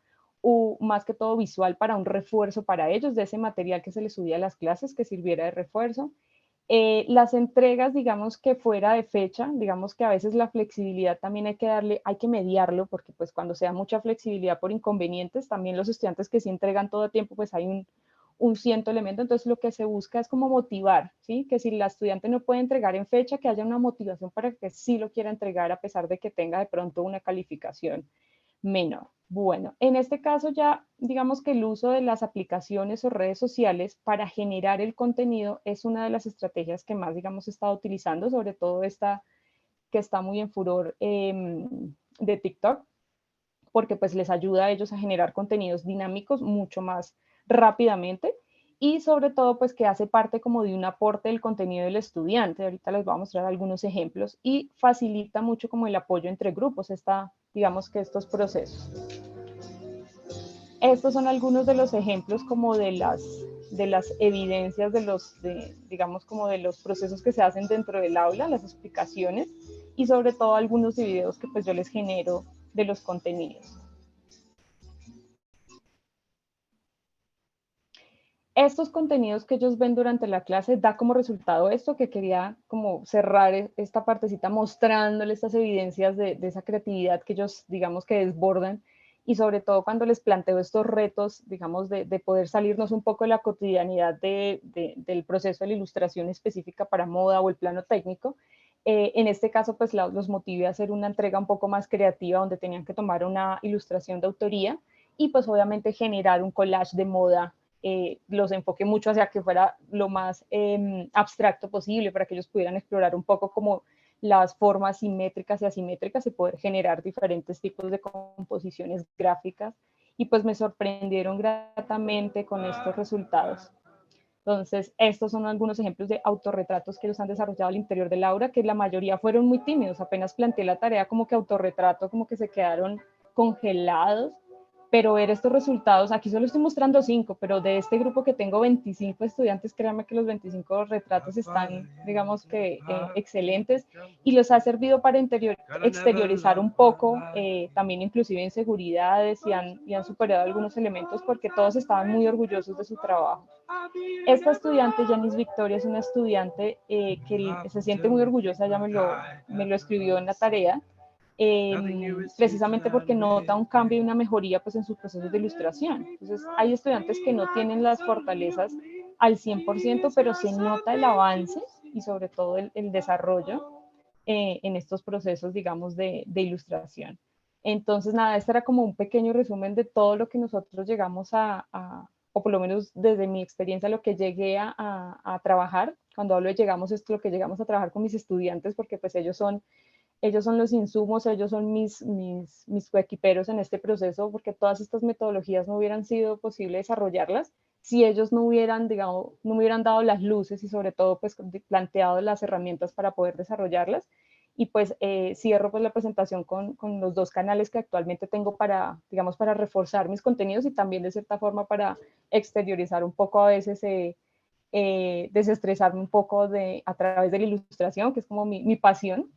más que todo visual para un refuerzo para ellos de ese material que se les subía a las clases, que sirviera de refuerzo. Las entregas, digamos que fuera de fecha, digamos que a veces la flexibilidad también hay que mediarlo, porque pues cuando sea mucha flexibilidad por inconvenientes, también los estudiantes que sí entregan todo el tiempo, pues hay un cierto elemento. Entonces lo que se busca es como motivar, ¿sí? Que si la estudiante no puede entregar en fecha, que haya una motivación para que sí lo quiera entregar a pesar de que tenga de pronto una calificación menor. Bueno, en este caso ya digamos que el uso de las aplicaciones o redes sociales para generar el contenido es una de las estrategias que más, digamos, he estado utilizando, sobre todo esta que está muy en furor de TikTok, porque pues les ayuda a ellos a generar contenidos dinámicos mucho más rápidamente y sobre todo pues que hace parte como de un aporte del contenido del estudiante. Ahorita les voy a mostrar algunos ejemplos y facilita mucho como el apoyo entre grupos, digamos que estos procesos. Estos son algunos de los ejemplos como de las evidencias digamos como de los procesos que se hacen dentro del aula, las explicaciones y sobre todo algunos de videos que pues yo les genero de los contenidos. Estos contenidos que ellos ven durante la clase da como resultado esto, que quería como cerrar esta partecita mostrándoles estas evidencias de esa creatividad que ellos digamos que desbordan y sobre todo cuando les planteo estos retos, digamos, de poder salirnos un poco de la cotidianidad del proceso de la ilustración específica para moda o el plano técnico. En este caso, pues los motivé a hacer una entrega un poco más creativa donde tenían que tomar una ilustración de autoría y pues obviamente generar un collage de moda. Los enfoqué mucho hacia que fuera lo más abstracto posible para que ellos pudieran explorar un poco como las formas simétricas y asimétricas y poder generar diferentes tipos de composiciones gráficas y pues me sorprendieron gratamente con estos resultados. Entonces, estos son algunos ejemplos de autorretratos que ellos han desarrollado al interior del aula, que la mayoría fueron muy tímidos. Apenas planteé la tarea como que autorretrato, como que se quedaron congelados, pero ver estos resultados, aquí solo estoy mostrando 5, pero de este grupo que tengo 25 estudiantes, créanme que los 25 retratos están, digamos que, excelentes y les ha servido para exteriorizar un poco, también inclusive inseguridades y han superado algunos elementos porque todos estaban muy orgullosos de su trabajo. Esta estudiante, Janice Victoria, es una estudiante que se siente muy orgullosa, ya me lo escribió en la tarea, precisamente porque nota un cambio y una mejoría pues, en sus procesos de ilustración. Entonces, hay estudiantes que no tienen las fortalezas al 100%, pero se nota el avance y sobre todo el desarrollo en estos procesos, digamos, de ilustración. Entonces, nada, este era como un pequeño resumen de todo lo que nosotros llegamos o por lo menos desde mi experiencia, lo que llegué a trabajar. Cuando hablo de llegamos, es lo que llegamos a trabajar con mis estudiantes, porque pues ellos son los insumos, ellos son mis coequiperos en este proceso, porque todas estas metodologías no hubieran sido posible desarrollarlas si ellos no hubieran, digamos, no me hubieran dado las luces y sobre todo pues planteado las herramientas para poder desarrollarlas. Y pues cierro pues la presentación con los 2 canales que actualmente tengo para, digamos, para reforzar mis contenidos y también de cierta forma para exteriorizar un poco a veces, desestresarme un poco a través de la ilustración, que es como mi pasión.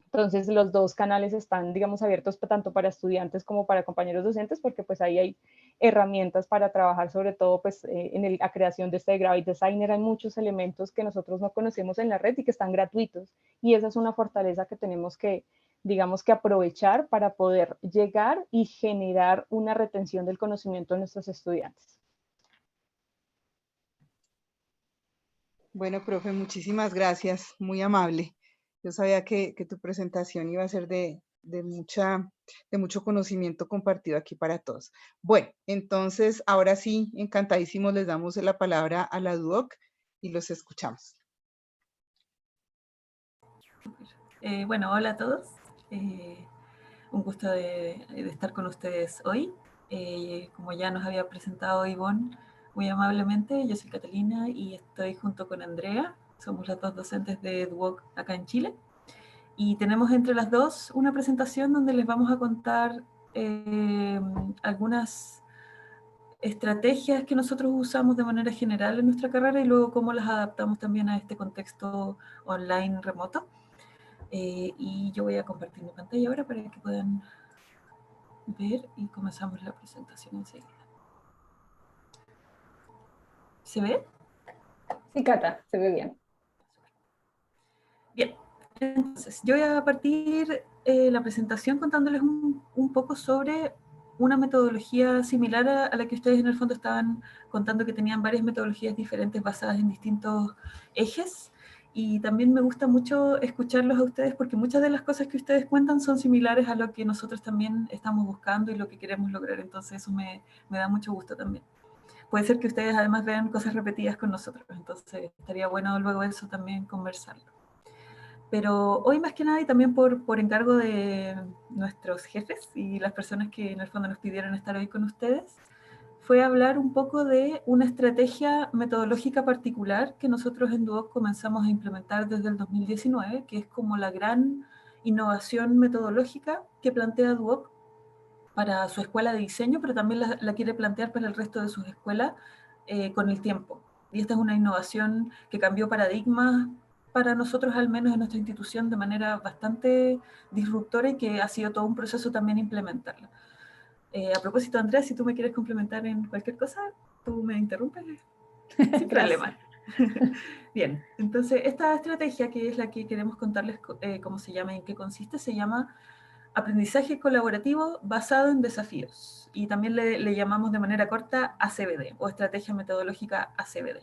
Entonces los dos canales están, digamos, abiertos tanto para estudiantes como para compañeros docentes, porque pues ahí hay herramientas para trabajar, sobre todo pues en la creación de este Gravity Designer. Hay muchos elementos que nosotros no conocemos en la red y que están gratuitos, y esa es una fortaleza que tenemos que, digamos, que aprovechar para poder llegar y generar una retención del conocimiento de nuestros estudiantes. Bueno, profe, muchísimas gracias, muy amable. Yo sabía que tu presentación iba a ser de mucho conocimiento compartido aquí para todos. Bueno, entonces, ahora sí, encantadísimos, les damos la palabra a la DUOC y los escuchamos. Bueno, hola a todos. Un gusto de estar con ustedes hoy. Como ya nos había presentado Ivonne muy amablemente, yo soy Catalina y estoy junto con Andrea. Somos las dos docentes de DUOC acá en Chile. Y tenemos entre las dos una presentación donde les vamos a contar algunas estrategias que nosotros usamos de manera general en nuestra carrera y luego cómo las adaptamos también a este contexto online remoto. Y yo voy a compartir mi pantalla ahora para que puedan ver y comenzamos la presentación enseguida. ¿Se ve? Sí, Cata, se ve bien. Bien, entonces yo voy a partir la presentación contándoles un poco sobre una metodología similar a la que ustedes en el fondo estaban contando, que tenían varias metodologías diferentes basadas en distintos ejes. Y también me gusta mucho escucharlos a ustedes porque muchas de las cosas que ustedes cuentan son similares a lo que nosotros también estamos buscando y lo que queremos lograr. Entonces eso me da mucho gusto también. Puede ser que ustedes además vean cosas repetidas con nosotros, entonces estaría bueno luego eso también conversarlo. Pero hoy más que nada, y también por encargo de nuestros jefes y las personas que en el fondo nos pidieron estar hoy con ustedes, fue hablar un poco de una estrategia metodológica particular que nosotros en DUOC comenzamos a implementar desde el 2019, que es como la gran innovación metodológica que plantea DUOC para su escuela de diseño, pero también la quiere plantear para el resto de sus escuelas con el tiempo. Y esta es una innovación que cambió paradigmas para nosotros, al menos en nuestra institución, de manera bastante disruptora y que ha sido todo un proceso también implementarla. A propósito, Andrea, si tú me quieres complementar en cualquier cosa, tú me interrumpes. Sin problema. Bien, entonces esta estrategia, que es la que queremos contarles cómo se llama y en qué consiste, se llama aprendizaje colaborativo basado en desafíos. Y también le llamamos de manera corta ACBD, o estrategia metodológica ACBD.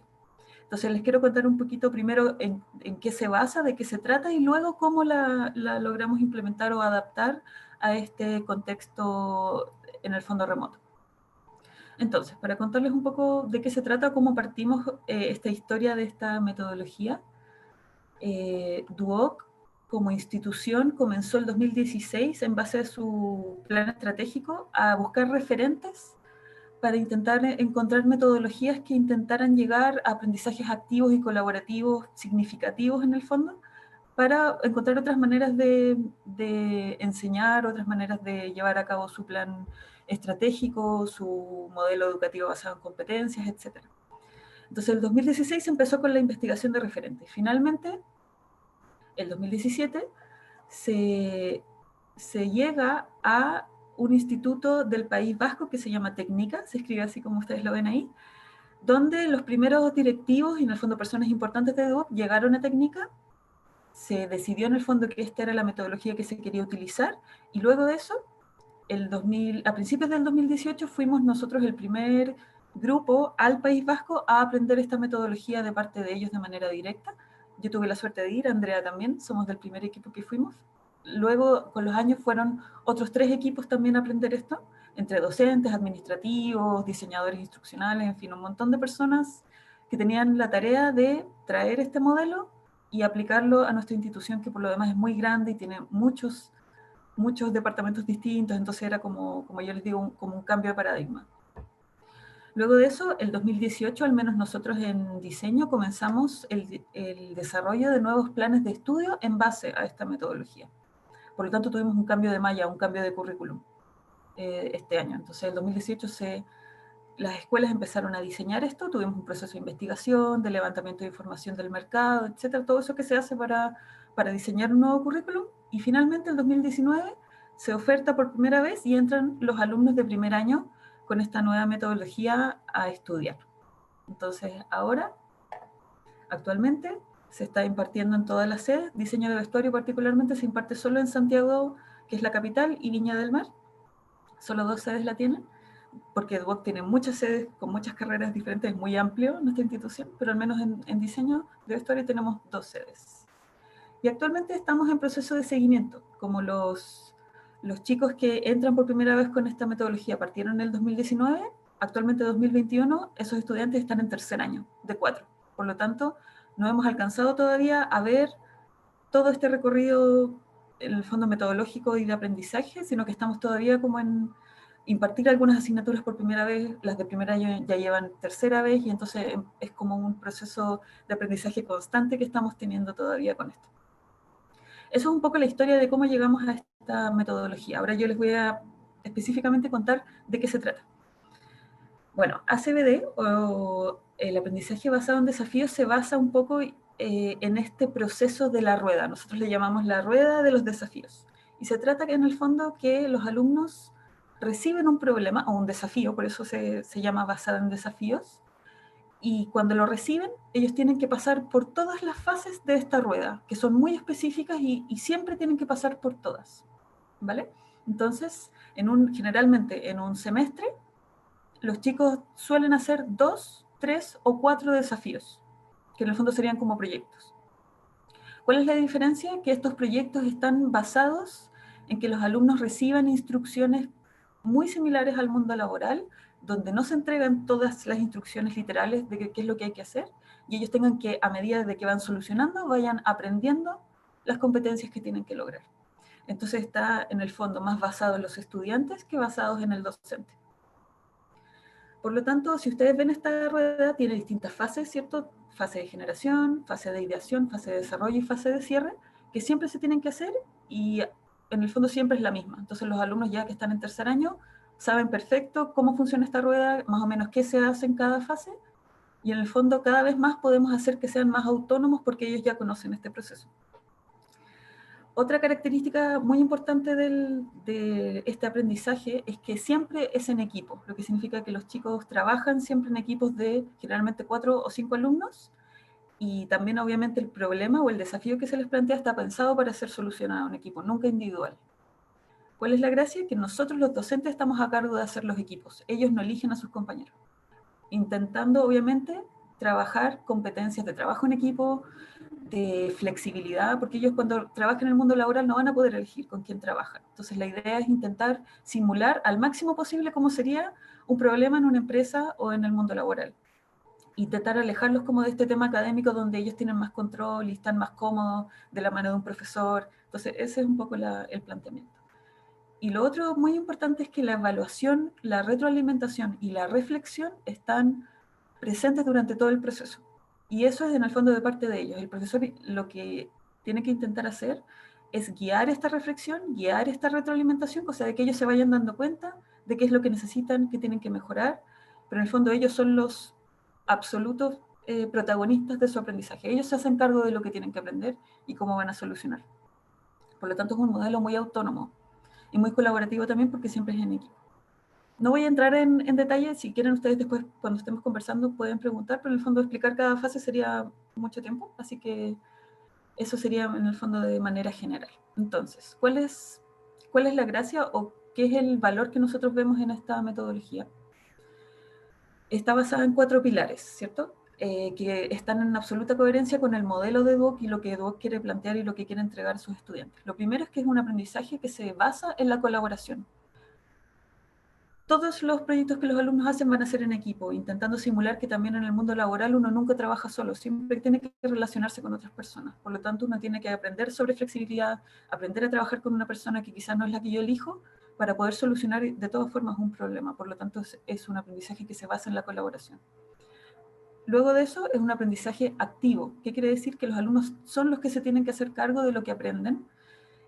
Entonces les quiero contar un poquito primero en qué se basa, de qué se trata, y luego cómo la logramos implementar o adaptar a este contexto en el fondo remoto. Entonces, para contarles un poco de qué se trata, cómo partimos esta historia de esta metodología, DUOC como institución comenzó el 2016 en base a su plan estratégico a buscar referentes para intentar encontrar metodologías que intentaran llegar a aprendizajes activos y colaborativos significativos en el fondo, para encontrar otras maneras de enseñar, otras maneras de llevar a cabo su plan estratégico, su modelo educativo basado en competencias, etc. Entonces el 2016 empezó con la investigación de referentes. Finalmente, el 2017 se llega a un instituto del País Vasco que se llama Técnica, se escribe así como ustedes lo ven ahí, donde los primeros directivos y en el fondo personas importantes de DUOC llegaron a Técnica. Se decidió en el fondo que esta era la metodología que se quería utilizar, y luego de eso, a principios del 2018 fuimos nosotros el primer grupo al País Vasco a aprender esta metodología de parte de ellos de manera directa. Yo tuve la suerte de ir, Andrea también, somos del primer equipo que fuimos. Luego, con los años, fueron otros 3 equipos también a aprender esto, entre docentes, administrativos, diseñadores instruccionales, en fin, un montón de personas que tenían la tarea de traer este modelo y aplicarlo a nuestra institución, que por lo demás es muy grande y tiene muchos departamentos distintos, entonces era como yo les digo, como un cambio de paradigma. Luego de eso, el 2018, al menos nosotros en diseño, comenzamos el desarrollo de nuevos planes de estudio en base a esta metodología. Por lo tanto, tuvimos un cambio de malla, un cambio de currículum este año. Entonces, el 2018 las escuelas empezaron a diseñar esto, tuvimos un proceso de investigación, de levantamiento de información del mercado, etcétera, todo eso que se hace para para diseñar un nuevo currículum, y finalmente en 2019 se oferta por primera vez y entran los alumnos de primer año con esta nueva metodología a estudiar. Entonces ahora, actualmente, se está impartiendo en todas las sedes. Diseño de vestuario particularmente se imparte solo en Santiago, que es la capital, y Viña del Mar. Solo 2 sedes la tienen, porque Duoc tiene muchas sedes con muchas carreras diferentes, es muy amplio nuestra institución, pero al menos en diseño de vestuario tenemos 2 sedes. Y actualmente estamos en proceso de seguimiento, como los chicos que entran por primera vez con esta metodología partieron en el 2019, actualmente 2021, esos estudiantes están en tercer año, de 4. Por lo tanto, no hemos alcanzado todavía a ver todo este recorrido, en el fondo metodológico y de aprendizaje, sino que estamos todavía como en impartir algunas asignaturas por primera vez, las de primer año ya llevan tercera vez, y entonces es como un proceso de aprendizaje constante que estamos teniendo todavía con esto. Eso es un poco la historia de cómo llegamos a esta metodología. Ahora yo les voy a específicamente contar de qué se trata. Bueno, ACBD, o el aprendizaje basado en desafíos, se basa un poco en este proceso de la rueda. Nosotros le llamamos la rueda de los desafíos. Y se trata que en el fondo que los alumnos reciben un problema o un desafío, por eso se llama basado en desafíos, y cuando lo reciben, ellos tienen que pasar por todas las fases de esta rueda, que son muy específicas y siempre tienen que pasar por todas, ¿vale? Entonces, generalmente en un semestre, los chicos suelen hacer 2, 3 o 4 desafíos, que en el fondo serían como proyectos. ¿Cuál es la diferencia? Que estos proyectos están basados en que los alumnos reciban instrucciones muy similares al mundo laboral, donde no se entregan todas las instrucciones literales de qué es lo que hay que hacer, y ellos tengan que, a medida de que van solucionando, vayan aprendiendo las competencias que tienen que lograr. Entonces está en el fondo más basado en los estudiantes que basados en el docente. Por lo tanto, si ustedes ven esta rueda, tiene distintas fases, ¿cierto? Fase de generación, fase de ideación, fase de desarrollo y fase de cierre, que siempre se tienen que hacer, y en el fondo siempre es la misma. Entonces los alumnos ya que están en tercer año saben perfecto cómo funciona esta rueda, más o menos qué se hace en cada fase, y en el fondo cada vez más podemos hacer que sean más autónomos porque ellos ya conocen este proceso. Otra característica muy importante de este aprendizaje es que siempre es en equipo, lo que significa que los chicos trabajan siempre en equipos de generalmente 4 o 5 alumnos, y también obviamente el problema o el desafío que se les plantea está pensado para ser solucionado en equipo, nunca individual. ¿Cuál es la gracia? Que nosotros los docentes estamos a cargo de hacer los equipos, ellos no eligen a sus compañeros, intentando obviamente trabajar competencias de trabajo en equipo, de flexibilidad, porque ellos cuando trabajan en el mundo laboral no van a poder elegir con quién trabajan. Entonces la idea es intentar simular al máximo posible cómo sería un problema en una empresa o en el mundo laboral. Intentar alejarlos como de este tema académico donde ellos tienen más control y están más cómodos de la mano de un profesor. Entonces ese es un poco el planteamiento. Y lo otro muy importante es que la evaluación, la retroalimentación y la reflexión están presentes durante todo el proceso. Y eso es en el fondo de parte de ellos. El profesor lo que tiene que intentar hacer es guiar esta reflexión, guiar esta retroalimentación, cosa de que ellos se vayan dando cuenta de qué es lo que necesitan, qué tienen que mejorar, pero en el fondo ellos son los absolutos protagonistas de su aprendizaje. Ellos se hacen cargo de lo que tienen que aprender y cómo van a solucionar. Por lo tanto, es un modelo muy autónomo y muy colaborativo también porque siempre es en equipo. No voy a entrar en detalle, si quieren ustedes después cuando estemos conversando pueden preguntar, pero en el fondo explicar cada fase sería mucho tiempo, así que eso sería en el fondo de manera general. Entonces, ¿cuál es la gracia o qué es el valor que nosotros vemos en esta metodología? Está basada en 4 pilares, ¿cierto? Que están en absoluta coherencia con el modelo de Duoc y lo que Duoc quiere plantear y lo que quiere entregar a sus estudiantes. Lo primero es que es un aprendizaje que se basa en la colaboración. Todos los proyectos que los alumnos hacen van a ser en equipo, intentando simular que también en el mundo laboral uno nunca trabaja solo, siempre tiene que relacionarse con otras personas. Por lo tanto, uno tiene que aprender sobre flexibilidad, aprender a trabajar con una persona que quizás no es la que yo elijo, para poder solucionar de todas formas un problema. Por lo tanto, es un aprendizaje que se basa en la colaboración. Luego de eso, es un aprendizaje activo. ¿Qué quiere decir? Que los alumnos son los que se tienen que hacer cargo de lo que aprenden,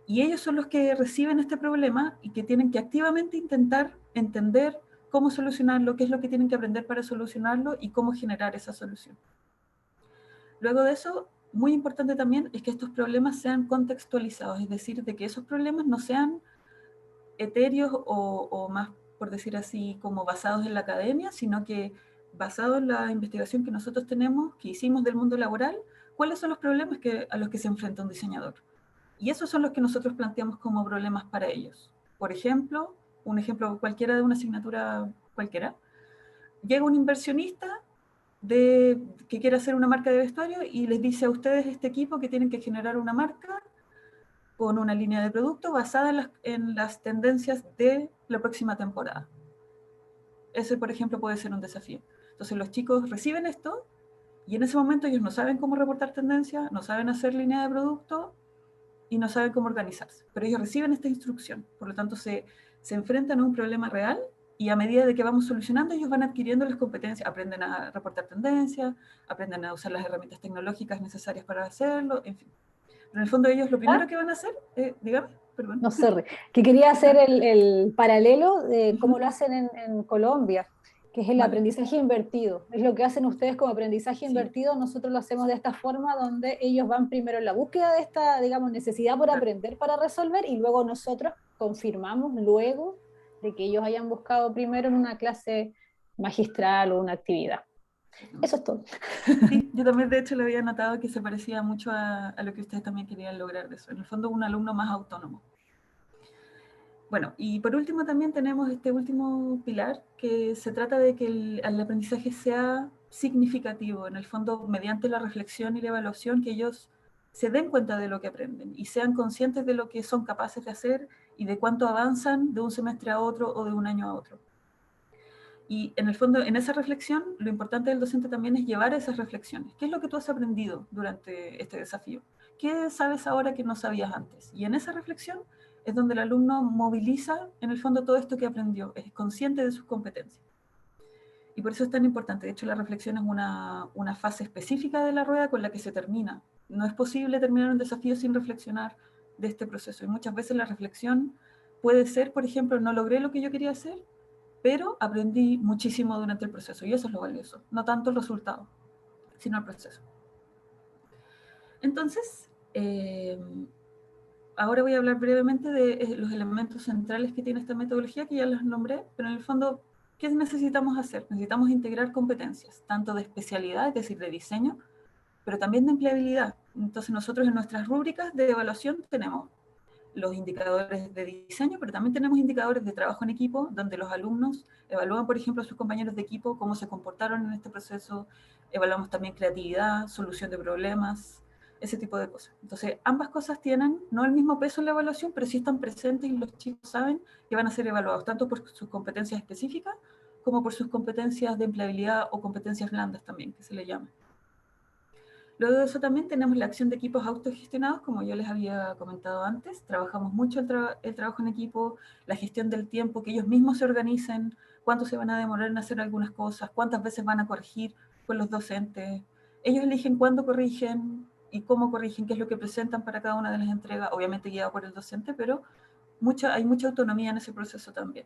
y ellos son los que reciben este problema y que tienen que activamente intentar entender cómo solucionarlo, qué es lo que tienen que aprender para solucionarlo y cómo generar esa solución. Luego de eso, muy importante también es que estos problemas sean contextualizados, es decir, de que esos problemas no sean etéreos o más, por decir así, como basados en la academia, sino que basados en la investigación que nosotros tenemos, que hicimos del mundo laboral, cuáles son los problemas a los que se enfrenta un diseñador. Y esos son los que nosotros planteamos como problemas para ellos. Por ejemplo, un ejemplo cualquiera de una asignatura cualquiera, llega un inversionista que quiere hacer una marca de vestuario y les dice a ustedes, este equipo, que tienen que generar una marca con una línea de producto basada en las tendencias de la próxima temporada. Ese, por ejemplo, puede ser un desafío. Entonces los chicos reciben esto y en ese momento ellos no saben cómo reportar tendencias, no saben hacer línea de producto y no saben cómo organizarse. Pero ellos reciben esta instrucción, por lo tanto se enfrentan a un problema real y a medida de que vamos solucionando, ellos van adquiriendo las competencias, aprenden a reportar tendencias, aprenden a usar las herramientas tecnológicas necesarias para hacerlo, en fin. Pero en el fondo ellos lo primero que van a hacer, dígame, perdón. No sé, que quería hacer el paralelo de cómo lo hacen en Colombia, que es el aprendizaje invertido. Es lo que hacen ustedes como aprendizaje invertido, nosotros lo hacemos de esta forma, donde ellos van primero en la búsqueda de esta, digamos, necesidad por aprender para resolver, y luego nosotros confirmamos luego de que ellos hayan buscado primero en una clase magistral o una actividad. Eso es todo. Sí, yo también de hecho le había notado que se parecía mucho a lo que ustedes también querían lograr de eso. En el fondo, un alumno más autónomo. Bueno, y por último también tenemos este último pilar, que se trata de que el aprendizaje sea significativo, en el fondo mediante la reflexión y la evaluación, que ellos se den cuenta de lo que aprenden y sean conscientes de lo que son capaces de hacer y de cuánto avanzan de un semestre a otro o de un año a otro. Y en el fondo, en esa reflexión, lo importante del docente también es llevar esas reflexiones. ¿Qué es lo que tú has aprendido durante este desafío? ¿Qué sabes ahora que no sabías antes? Y en esa reflexión es donde el alumno moviliza, en el fondo, todo esto que aprendió, es consciente de sus competencias. Y por eso es tan importante. De hecho, la reflexión es una fase específica de la rueda con la que se termina. No es posible terminar un desafío sin reflexionar de este proceso. Y muchas veces la reflexión puede ser, por ejemplo, no logré lo que yo quería hacer, pero aprendí muchísimo durante el proceso, y eso es lo valioso, no tanto el resultado, sino el proceso. Entonces, ahora voy a hablar brevemente de los elementos centrales que tiene esta metodología, que ya los nombré, pero en el fondo, ¿qué necesitamos hacer? Necesitamos integrar competencias, tanto de especialidad, es decir, de diseño, pero también de empleabilidad. Entonces nosotros en nuestras rúbricas de evaluación tenemos los indicadores de diseño, pero también tenemos indicadores de trabajo en equipo, donde los alumnos evalúan, por ejemplo, a sus compañeros de equipo, cómo se comportaron en este proceso. Evaluamos también creatividad, solución de problemas, ese tipo de cosas. Entonces, ambas cosas tienen no el mismo peso en la evaluación, pero sí están presentes y los chicos saben que van a ser evaluados, tanto por sus competencias específicas, como por sus competencias de empleabilidad o competencias blandas también, que se le llama. Luego de eso también tenemos la acción de equipos autogestionados, como yo les había comentado antes. Trabajamos mucho el trabajo en equipo, la gestión del tiempo, que ellos mismos se organicen, cuánto se van a demorar en hacer algunas cosas, cuántas veces van a corregir con los docentes. Ellos eligen cuándo corrigen y cómo corrigen, qué es lo que presentan para cada una de las entregas, obviamente guiado por el docente, pero hay mucha autonomía en ese proceso también.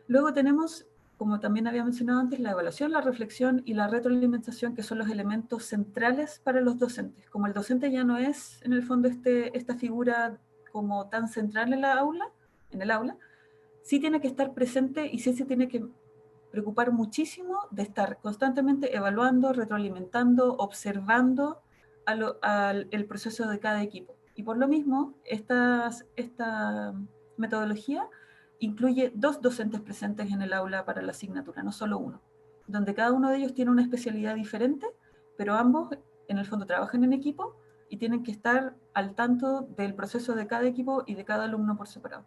Luego tenemos, como también había mencionado antes, la evaluación, la reflexión y la retroalimentación, que son los elementos centrales para los docentes. Como el docente ya no es, en el fondo, esta figura como tan central en el aula, sí tiene que estar presente y sí se tiene que preocupar muchísimo de estar constantemente evaluando, retroalimentando, observando el proceso de cada equipo. Y por lo mismo, esta metodología incluye 2 docentes presentes en el aula para la asignatura, no solo uno, donde cada uno de ellos tiene una especialidad diferente, pero ambos en el fondo trabajan en equipo y tienen que estar al tanto del proceso de cada equipo y de cada alumno por separado.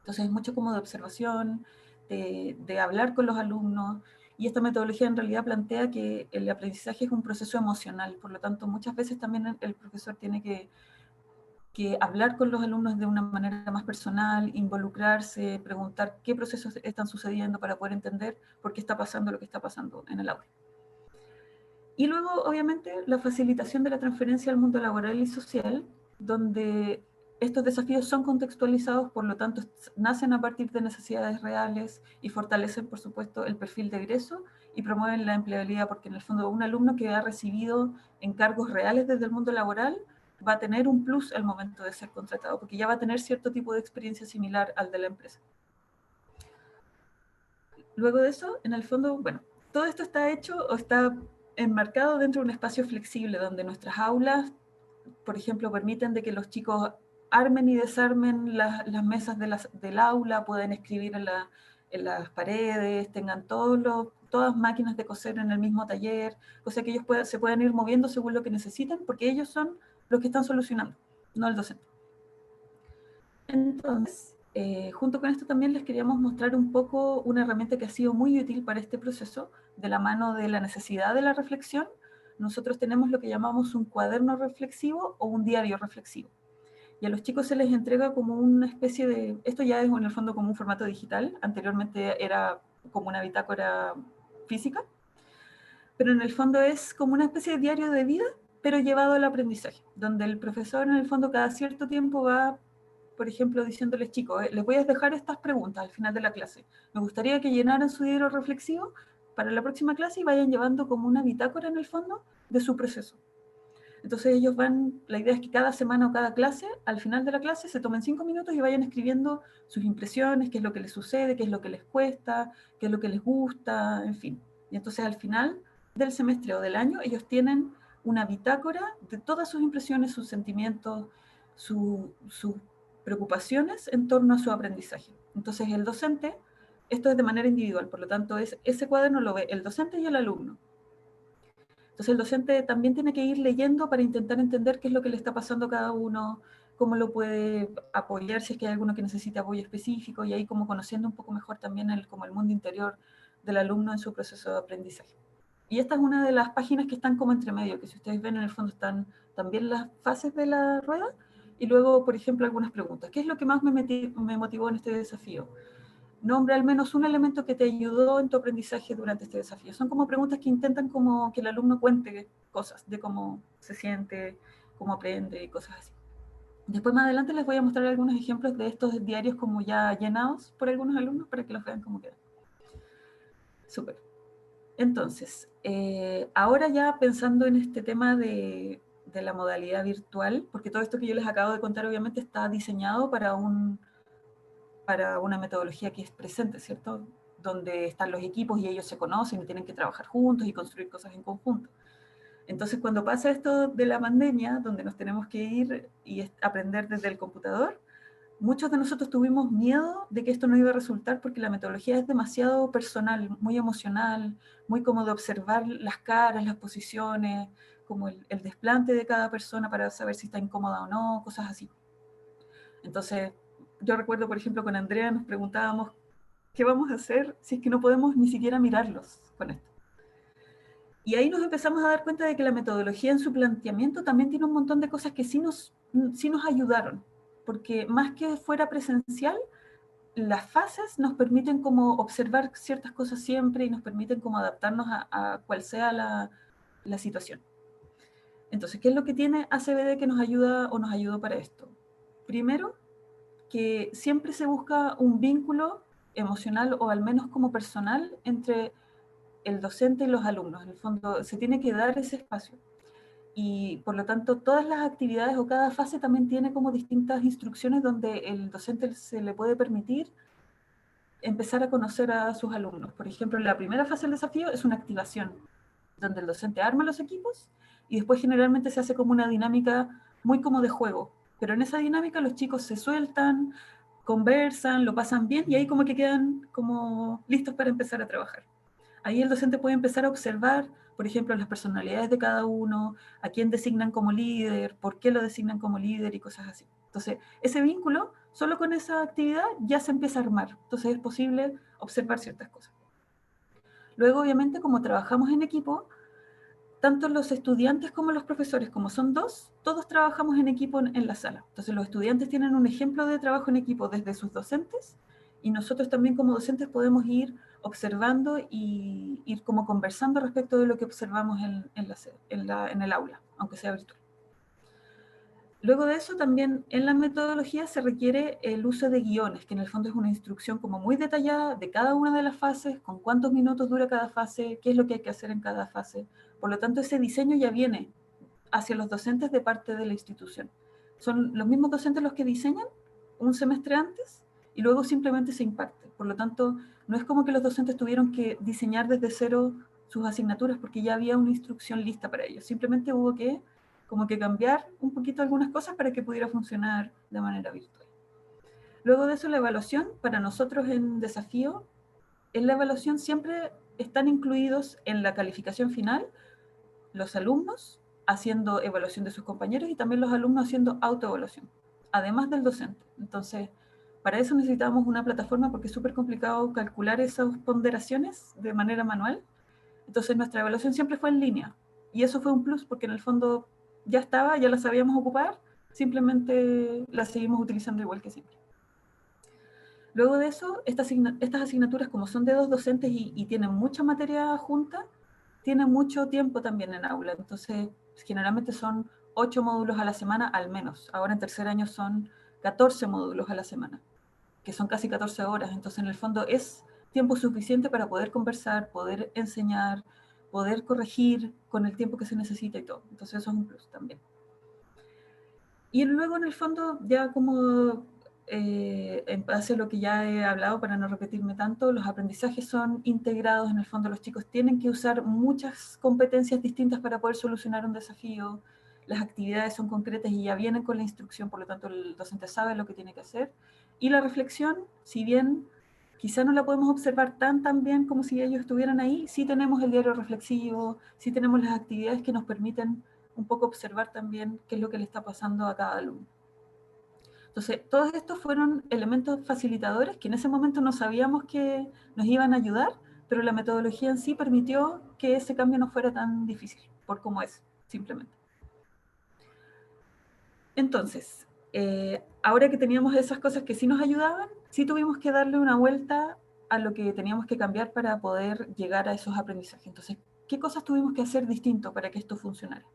Entonces es mucho como de observación, de hablar con los alumnos, y esta metodología en realidad plantea que el aprendizaje es un proceso emocional, por lo tanto muchas veces también el profesor tiene que hablar con los alumnos de una manera más personal, involucrarse, preguntar qué procesos están sucediendo para poder entender por qué está pasando lo que está pasando en el aula. Y luego, obviamente, la facilitación de la transferencia al mundo laboral y social, donde estos desafíos son contextualizados, por lo tanto, nacen a partir de necesidades reales y fortalecen, por supuesto, el perfil de egreso y promueven la empleabilidad, porque en el fondo un alumno que ha recibido encargos reales desde el mundo laboral va a tener un plus al momento de ser contratado, porque ya va a tener cierto tipo de experiencia similar al de la empresa. Luego de eso, en el fondo, bueno, todo esto está hecho o está enmarcado dentro de un espacio flexible, donde nuestras aulas, por ejemplo, permiten de que los chicos armen y desarmen las mesas del aula, pueden escribir en las paredes, tengan todas máquinas de coser en el mismo taller, o sea que ellos se puedan ir moviendo según lo que necesiten, porque ellos son los que están solucionando, no el docente. Entonces, junto con esto también les queríamos mostrar un poco una herramienta que ha sido muy útil para este proceso, de la mano de la necesidad de la reflexión. Nosotros tenemos lo que llamamos un cuaderno reflexivo o un diario reflexivo. Y a los chicos se les entrega como una especie de... Esto ya es en el fondo como un formato digital, anteriormente era como una bitácora física, pero en el fondo es como una especie de diario de vida, pero llevado al aprendizaje, donde el profesor en el fondo cada cierto tiempo va, por ejemplo, diciéndoles, chicos, les voy a dejar estas preguntas al final de la clase. Me gustaría que llenaran su diario reflexivo para la próxima clase y vayan llevando como una bitácora en el fondo de su proceso. Entonces ellos van, la idea es que cada semana o cada clase, al final de la clase, se tomen 5 minutos y vayan escribiendo sus impresiones, qué es lo que les sucede, qué es lo que les cuesta, qué es lo que les gusta, en fin. Y entonces al final del semestre o del año, ellos tienen una bitácora de todas sus impresiones, sus sentimientos, sus preocupaciones en torno a su aprendizaje. Entonces el docente, esto es de manera individual, por lo tanto ese cuaderno lo ve el docente y el alumno. Entonces el docente también tiene que ir leyendo para intentar entender qué es lo que le está pasando a cada uno, cómo lo puede apoyar si es que hay alguno que necesite apoyo específico, y ahí como conociendo un poco mejor también como el mundo interior del alumno en su proceso de aprendizaje. Y esta es una de las páginas que están como entre medio, que si ustedes ven en el fondo están también las fases de la rueda, y luego, por ejemplo, algunas preguntas. ¿Qué es lo que más me motivó en este desafío? Nombra al menos un elemento que te ayudó en tu aprendizaje durante este desafío. Son como preguntas que intentan como que el alumno cuente cosas de cómo se siente, cómo aprende y cosas así. Después más adelante les voy a mostrar algunos ejemplos de estos diarios como ya llenados por algunos alumnos para que los vean cómo quedan. Súper. Entonces, ahora ya pensando en este tema de la modalidad virtual, porque todo esto que yo les acabo de contar obviamente está diseñado para una metodología que es presente, ¿cierto? Donde están los equipos y ellos se conocen y tienen que trabajar juntos y construir cosas en conjunto. Entonces, cuando pasa esto de la pandemia, donde nos tenemos que ir y aprender desde el computador, muchos de nosotros tuvimos miedo de que esto no iba a resultar porque la metodología es demasiado personal, muy emocional, muy como de observar las caras, las posiciones, como el desplante de cada persona para saber si está incómoda o no, cosas así. Entonces, yo recuerdo, por ejemplo, con Andrea nos preguntábamos, ¿qué vamos a hacer si es que no podemos ni siquiera mirarlos con esto? Y ahí nos empezamos a dar cuenta de que la metodología en su planteamiento también tiene un montón de cosas que sí nos ayudaron, porque más que fuera presencial, las fases nos permiten como observar ciertas cosas siempre y nos permiten como adaptarnos a cual sea la situación. Entonces, ¿qué es lo que tiene ACBD que nos ayuda o nos ayudó para esto? Primero, que siempre se busca un vínculo emocional o al menos como personal entre el docente y los alumnos. En el fondo se tiene que dar ese espacio. Y por lo tanto todas las actividades o cada fase también tiene como distintas instrucciones donde el docente se le puede permitir empezar a conocer a sus alumnos. Por ejemplo, la primera fase del desafío es una activación, donde el docente arma los equipos y después generalmente se hace como una dinámica muy como de juego. Pero en esa dinámica los chicos se sueltan, conversan, lo pasan bien y ahí como que quedan como listos para empezar a trabajar. Ahí el docente puede empezar a observar, por ejemplo, las personalidades de cada uno, a quién designan como líder, por qué lo designan como líder y cosas así. Entonces, ese vínculo, solo con esa actividad ya se empieza a armar. Entonces es posible observar ciertas cosas. Luego, obviamente, como trabajamos en equipo, tanto los estudiantes como los profesores, como son dos, todos trabajamos en equipo en la sala. Entonces los estudiantes tienen un ejemplo de trabajo en equipo desde sus docentes y nosotros también como docentes podemos ir observando y ir como conversando respecto de lo que observamos en el aula, aunque sea virtual. Luego de eso, también en la metodología se requiere el uso de guiones, que en el fondo es una instrucción como muy detallada de cada una de las fases, con cuántos minutos dura cada fase, qué es lo que hay que hacer en cada fase. Por lo tanto, ese diseño ya viene hacia los docentes de parte de la institución. Son los mismos docentes los que diseñan un semestre antes y luego simplemente se imparte. Por lo tanto, no es como que los docentes tuvieron que diseñar desde cero sus asignaturas porque ya había una instrucción lista para ellos. Simplemente hubo que como que cambiar un poquito algunas cosas para que pudiera funcionar de manera virtual. Luego de eso, la evaluación, para nosotros en Desafío, en la evaluación siempre están incluidos en la calificación final los alumnos haciendo evaluación de sus compañeros y también los alumnos haciendo autoevaluación, además del docente. Entonces, para eso necesitamos una plataforma porque es súper complicado calcular esas ponderaciones de manera manual. Entonces, nuestra evaluación siempre fue en línea y eso fue un plus porque en el fondo ya estaba, ya la sabíamos ocupar, simplemente la seguimos utilizando igual que siempre. Luego de eso, estas asignaturas, como son de 2 docentes y tienen mucha materia junta, tienen mucho tiempo también en aula. Entonces, generalmente son 8 módulos a la semana al menos. Ahora en tercer año son 14 módulos a la semana, que son casi 14 horas. Entonces, en el fondo es tiempo suficiente para poder conversar, poder enseñar, poder corregir con el tiempo que se necesita y todo. Entonces, eso es un plus también. Y luego, en el fondo, ya como en base a lo que ya he hablado, para no repetirme tanto, los aprendizajes son integrados. En el fondo, los chicos tienen que usar muchas competencias distintas para poder solucionar un desafío. Las actividades son concretas y ya vienen con la instrucción, por lo tanto, el docente sabe lo que tiene que hacer. Y la reflexión, si bien quizá no la podemos observar tan bien como si ellos estuvieran ahí, sí tenemos el diario reflexivo, sí tenemos las actividades que nos permiten un poco observar también qué es lo que le está pasando a cada alumno. Entonces, todos estos fueron elementos facilitadores que en ese momento no sabíamos que nos iban a ayudar, pero la metodología en sí permitió que ese cambio no fuera tan difícil, por cómo es, simplemente. Entonces, ahora que teníamos esas cosas que sí nos ayudaban, sí tuvimos que darle una vuelta a lo que teníamos que cambiar para poder llegar a esos aprendizajes. Entonces, ¿qué cosas tuvimos que hacer distinto para que esto funcionara?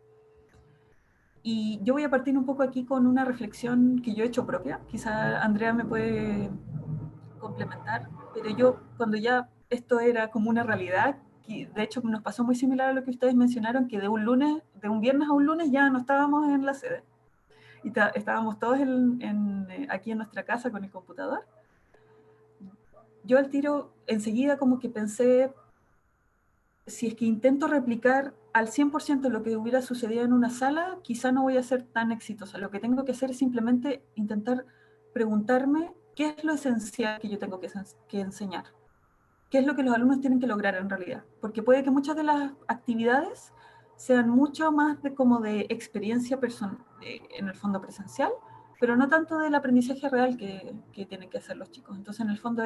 Y yo voy a partir un poco aquí con una reflexión que yo he hecho propia. Quizá Andrea me puede complementar, pero yo cuando ya esto era como una realidad, que de hecho nos pasó muy similar a lo que ustedes mencionaron, que de un viernes a un lunes ya no estábamos en la sede. Y estábamos todos aquí en nuestra casa con el computador. Yo al tiro enseguida como que pensé, si es que intento replicar al 100% lo que hubiera sucedido en una sala, quizá no voy a ser tan exitosa. Lo que tengo que hacer es simplemente intentar preguntarme qué es lo esencial que yo tengo que enseñar. ¿Qué es lo que los alumnos tienen que lograr en realidad? Porque puede que muchas de las actividades sean mucho más como de experiencia en el fondo presencial, pero no tanto del aprendizaje real que tienen que hacer los chicos. Entonces, en el fondo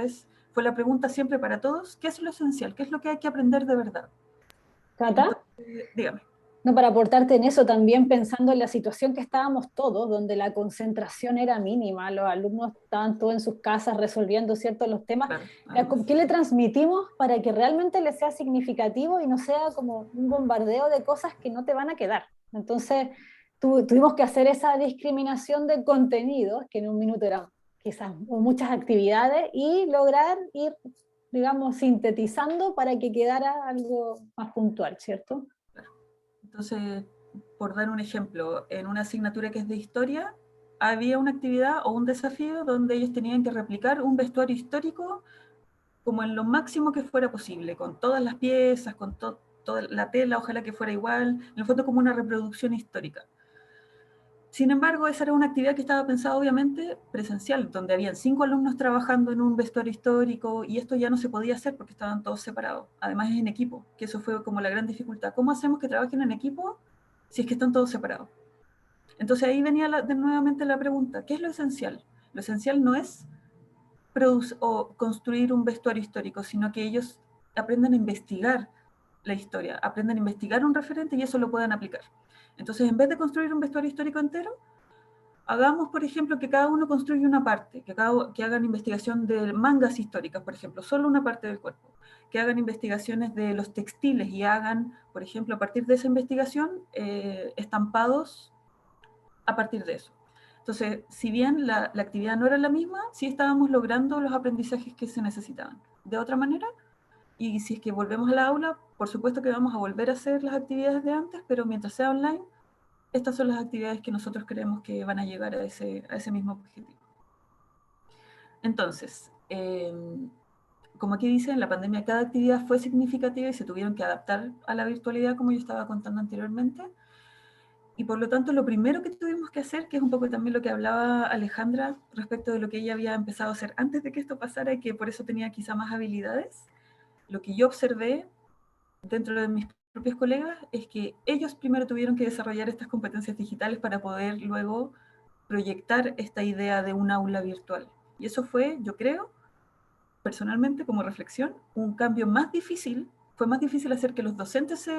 fue la pregunta siempre para todos, ¿qué es lo esencial? ¿Qué es lo que hay que aprender de verdad? Cata, Entonces, dígame. no, para aportarte en eso también pensando en la situación que estábamos todos, donde la concentración era mínima, los alumnos estaban todos en sus casas resolviendo ciertos los temas. Claro, ¿Qué le transmitimos para que realmente le sea significativo y no sea como un bombardeo de cosas que no te van a quedar? Entonces, tuvimos que hacer esa discriminación de contenidos, que en un minuto eran quizás muchas actividades, y lograr ir, digamos, sintetizando para que quedara algo más puntual, ¿cierto? Entonces, por dar un ejemplo, en una asignatura que es de historia, había una actividad o un desafío donde ellos tenían que replicar un vestuario histórico como en lo máximo que fuera posible, con todas las piezas, con toda la tela, ojalá que fuera igual, en el fondo como una reproducción histórica. Sin embargo, esa era una actividad que estaba pensada obviamente presencial, donde habían 5 alumnos trabajando en un vestuario histórico y esto ya no se podía hacer porque estaban todos separados. Además es en equipo, que eso fue como la gran dificultad. ¿Cómo hacemos que trabajen en equipo si es que están todos separados? Entonces ahí venía nuevamente la pregunta, ¿qué es lo esencial? Lo esencial no es o construir un vestuario histórico, sino que ellos aprenden a investigar la historia, aprenden a investigar un referente y eso lo puedan aplicar. Entonces, en vez de construir un vestuario histórico entero, hagamos, por ejemplo, que cada uno construya una parte, que hagan investigación de mangas históricas, por ejemplo, solo una parte del cuerpo, que hagan investigaciones de los textiles y hagan, por ejemplo, a partir de esa investigación, estampados a partir de eso. Entonces, si bien la actividad no era la misma, sí estábamos logrando los aprendizajes que se necesitaban. De otra manera, y si es que volvemos a la aula, por supuesto que vamos a volver a hacer las actividades de antes, pero mientras sea online, estas son las actividades que nosotros creemos que van a llegar a ese mismo objetivo. Entonces, como aquí dice, en la pandemia cada actividad fue significativa y se tuvieron que adaptar a la virtualidad, como yo estaba contando anteriormente. Y por lo tanto, lo primero que tuvimos que hacer, que es un poco también lo que hablaba Alejandra respecto de lo que ella había empezado a hacer antes de que esto pasara y que por eso tenía quizá más habilidades, lo que yo observé dentro de mis propios colegas es que ellos primero tuvieron que desarrollar estas competencias digitales para poder luego proyectar esta idea de un aula virtual. Y eso fue, yo creo, personalmente como reflexión, un cambio más difícil. Fue más difícil hacer que los docentes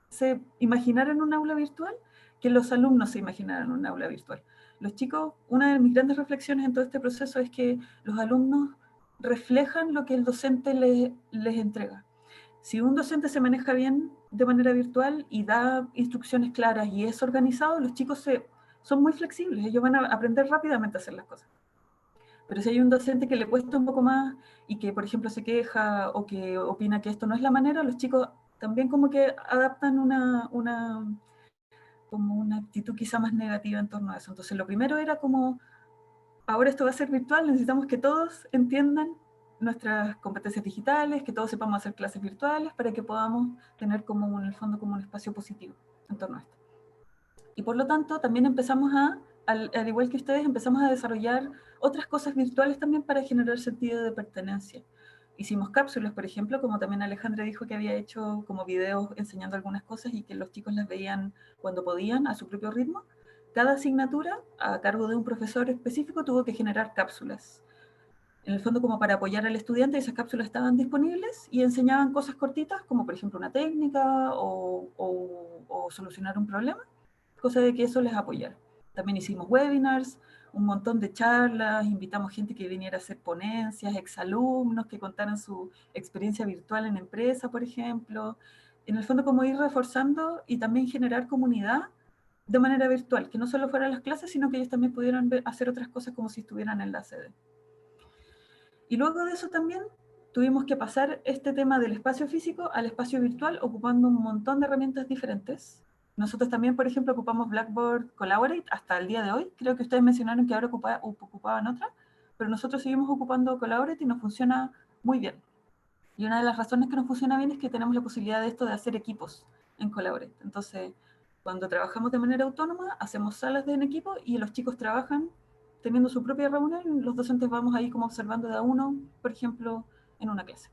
se imaginaran un aula virtual que los alumnos se imaginaran un aula virtual. Los chicos, una de mis grandes reflexiones en todo este proceso es que los alumnos reflejan lo que el docente les entrega. Si un docente se maneja bien de manera virtual y da instrucciones claras y es organizado, los chicos son muy flexibles, ellos van a aprender rápidamente a hacer las cosas. Pero si hay un docente que le cuesta un poco más y que, por ejemplo, se queja o que opina que esto no es la manera, los chicos también como que adaptan como una actitud quizá más negativa en torno a eso. Entonces, lo primero era como, ahora esto va a ser virtual, necesitamos que todos entiendan nuestras competencias digitales, que todos sepamos hacer clases virtuales para que podamos tener como en el fondo como un espacio positivo en torno a esto. Y por lo tanto, también empezamos al igual que ustedes, empezamos a desarrollar otras cosas virtuales también para generar sentido de pertenencia. Hicimos cápsulas, por ejemplo, como también Alejandra dijo que había hecho como videos enseñando algunas cosas y que los chicos las veían cuando podían, a su propio ritmo. Cada asignatura, a cargo de un profesor específico, tuvo que generar cápsulas. En el fondo como para apoyar al estudiante, esas cápsulas estaban disponibles y enseñaban cosas cortitas, como por ejemplo una técnica o solucionar un problema, cosa de que eso les apoyara. También hicimos webinars, un montón de charlas, invitamos gente que viniera a hacer ponencias, exalumnos que contaran su experiencia virtual en empresa, por ejemplo. En el fondo como ir reforzando y también generar comunidad de manera virtual, que no solo fueran las clases, sino que ellos también pudieran hacer otras cosas como si estuvieran en la sede. Y luego de eso también tuvimos que pasar este tema del espacio físico al espacio virtual ocupando un montón de herramientas diferentes. Nosotros también, por ejemplo, ocupamos Blackboard Collaborate hasta el día de hoy. Creo que ustedes mencionaron que ahora ocupaban otra, pero nosotros seguimos ocupando Collaborate y nos funciona muy bien. Y una de las razones que nos funciona bien es que tenemos la posibilidad de esto de hacer equipos en Collaborate. Entonces, cuando trabajamos de manera autónoma, hacemos salas en equipo y los chicos trabajan teniendo su propia reunión, los docentes vamos ahí como observando de a uno, por ejemplo, en una clase.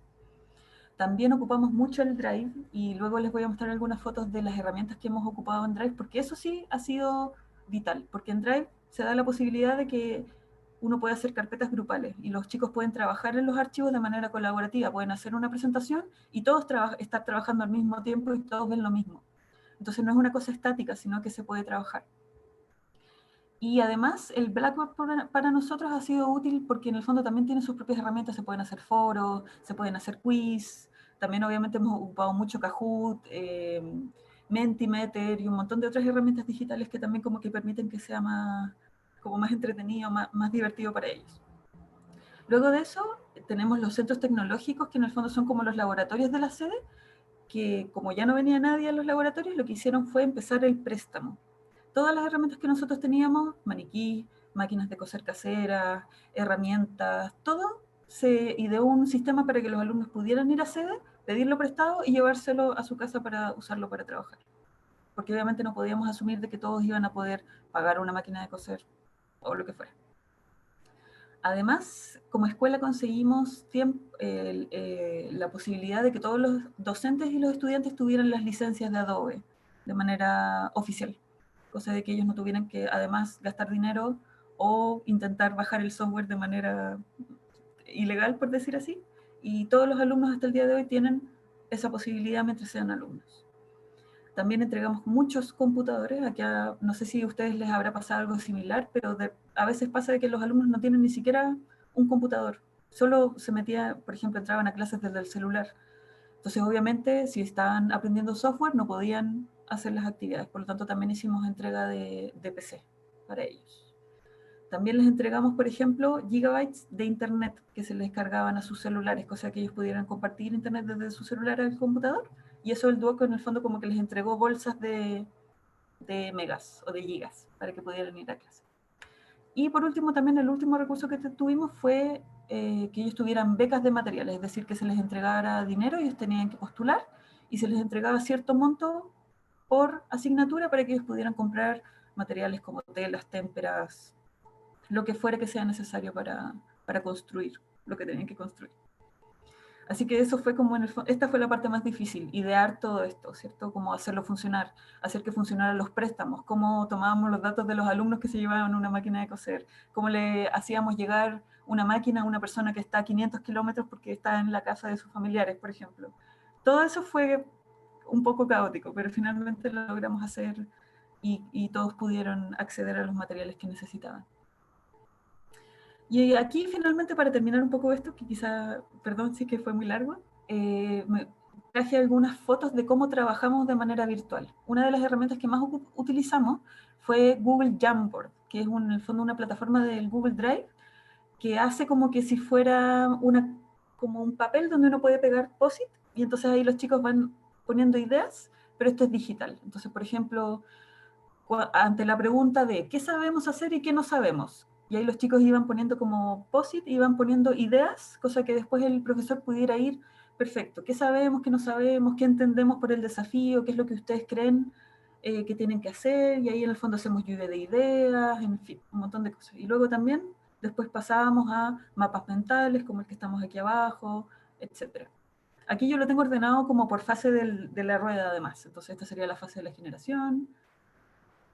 También ocupamos mucho el Drive y luego les voy a mostrar algunas fotos de las herramientas que hemos ocupado en Drive, porque eso sí ha sido vital, porque en Drive se da la posibilidad de que uno puede hacer carpetas grupales y los chicos pueden trabajar en los archivos de manera colaborativa, pueden hacer una presentación y todos estar trabajando al mismo tiempo y todos ven lo mismo. Entonces no es una cosa estática, sino que se puede trabajar. Y además el Blackboard para nosotros ha sido útil porque en el fondo también tiene sus propias herramientas, se pueden hacer foros, se pueden hacer quiz, también obviamente hemos ocupado mucho Kahoot, Mentimeter y un montón de otras herramientas digitales que también como que permiten que sea como más entretenido, más divertido para ellos. Luego de eso tenemos los centros tecnológicos que en el fondo son como los laboratorios de la sede, que como ya no venía nadie a los laboratorios, lo que hicieron fue empezar el préstamo. Todas las herramientas que nosotros teníamos, maniquí, máquinas de coser caseras, herramientas, todo se ideó un sistema para que los alumnos pudieran ir a sede, pedirlo prestado y llevárselo a su casa para usarlo para trabajar. Porque obviamente no podíamos asumir de que todos iban a poder pagar una máquina de coser o lo que fuera. Además, como escuela conseguimos la posibilidad de que todos los docentes y los estudiantes tuvieran las licencias de Adobe de manera oficial, cosa de que ellos no tuvieran que además gastar dinero o intentar bajar el software de manera ilegal, por decir así, y todos los alumnos hasta el día de hoy tienen esa posibilidad mientras sean alumnos. También entregamos muchos computadores, acá no sé si a ustedes les habrá pasado algo similar, pero a veces pasa de que los alumnos no tienen ni siquiera un computador, solo se metía, por ejemplo, entraban a clases desde el celular. Entonces, obviamente, si estaban aprendiendo software, no podían hacer las actividades, por lo tanto también hicimos entrega de PC para ellos. También les entregamos, por ejemplo, gigabytes de internet que se les cargaban a sus celulares, cosa que ellos pudieran compartir internet desde su celular al computador, y eso el Duoc en el fondo como que les entregó bolsas de megas o de gigas para que pudieran ir a clase. Y por último, también el último recurso que tuvimos fue que ellos tuvieran becas de materiales, es decir, que se les entregara dinero, ellos tenían que postular y se les entregaba cierto monto por asignatura para que ellos pudieran comprar materiales como telas, témperas, lo que fuera que sea necesario para construir lo que tenían que construir. Así que eso fue como, esta fue la parte más difícil, idear todo esto, ¿cierto? Cómo hacerlo funcionar, hacer que funcionaran los préstamos, cómo tomábamos los datos de los alumnos que se llevaban una máquina de coser, cómo le hacíamos llegar una máquina a una persona que está a 500 kilómetros porque está en la casa de sus familiares, por ejemplo. Todo eso fue un poco caótico, pero finalmente lo logramos hacer y todos pudieron acceder a los materiales que necesitaban. Y aquí finalmente, para terminar un poco esto, que quizá, perdón si es que fue muy largo, me traje algunas fotos de cómo trabajamos de manera virtual. Una de las herramientas que más utilizamos fue Google Jamboard, que es en el fondo una plataforma del Google Drive, que hace como que si fuera como un papel donde uno puede pegar post-it, y entonces ahí los chicos van poniendo ideas, pero esto es digital. Entonces, por ejemplo, ante la pregunta de qué sabemos hacer y qué no sabemos, y ahí los chicos iban poniendo como post-it, iban poniendo ideas, cosa que después el profesor pudiera ir, perfecto, qué sabemos, qué no sabemos, qué entendemos por el desafío, qué es lo que ustedes creen que tienen que hacer, y ahí en el fondo hacemos lluvia de ideas, en fin, un montón de cosas. Y luego también, después pasábamos a mapas mentales, como el que estamos aquí abajo, etc. Aquí yo lo tengo ordenado como por fase de la rueda además, entonces esta sería la fase de la generación.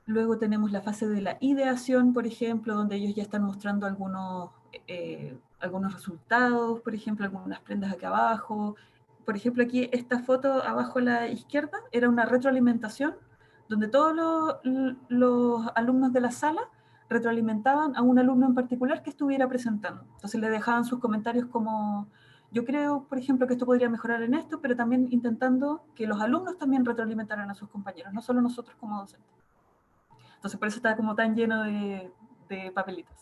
Luego tenemos la fase de la ideación, por ejemplo, donde ellos ya están mostrando algunos resultados, por ejemplo, algunas prendas acá abajo. Por ejemplo, aquí esta foto abajo a la izquierda era una retroalimentación, donde todos los alumnos de la sala retroalimentaban a un alumno en particular que estuviera presentando. Entonces le dejaban sus comentarios como, yo creo, por ejemplo, que esto podría mejorar en esto, pero también intentando que los alumnos también retroalimentaran a sus compañeros, no solo nosotros como docentes. Entonces por eso está como tan lleno de papelitos.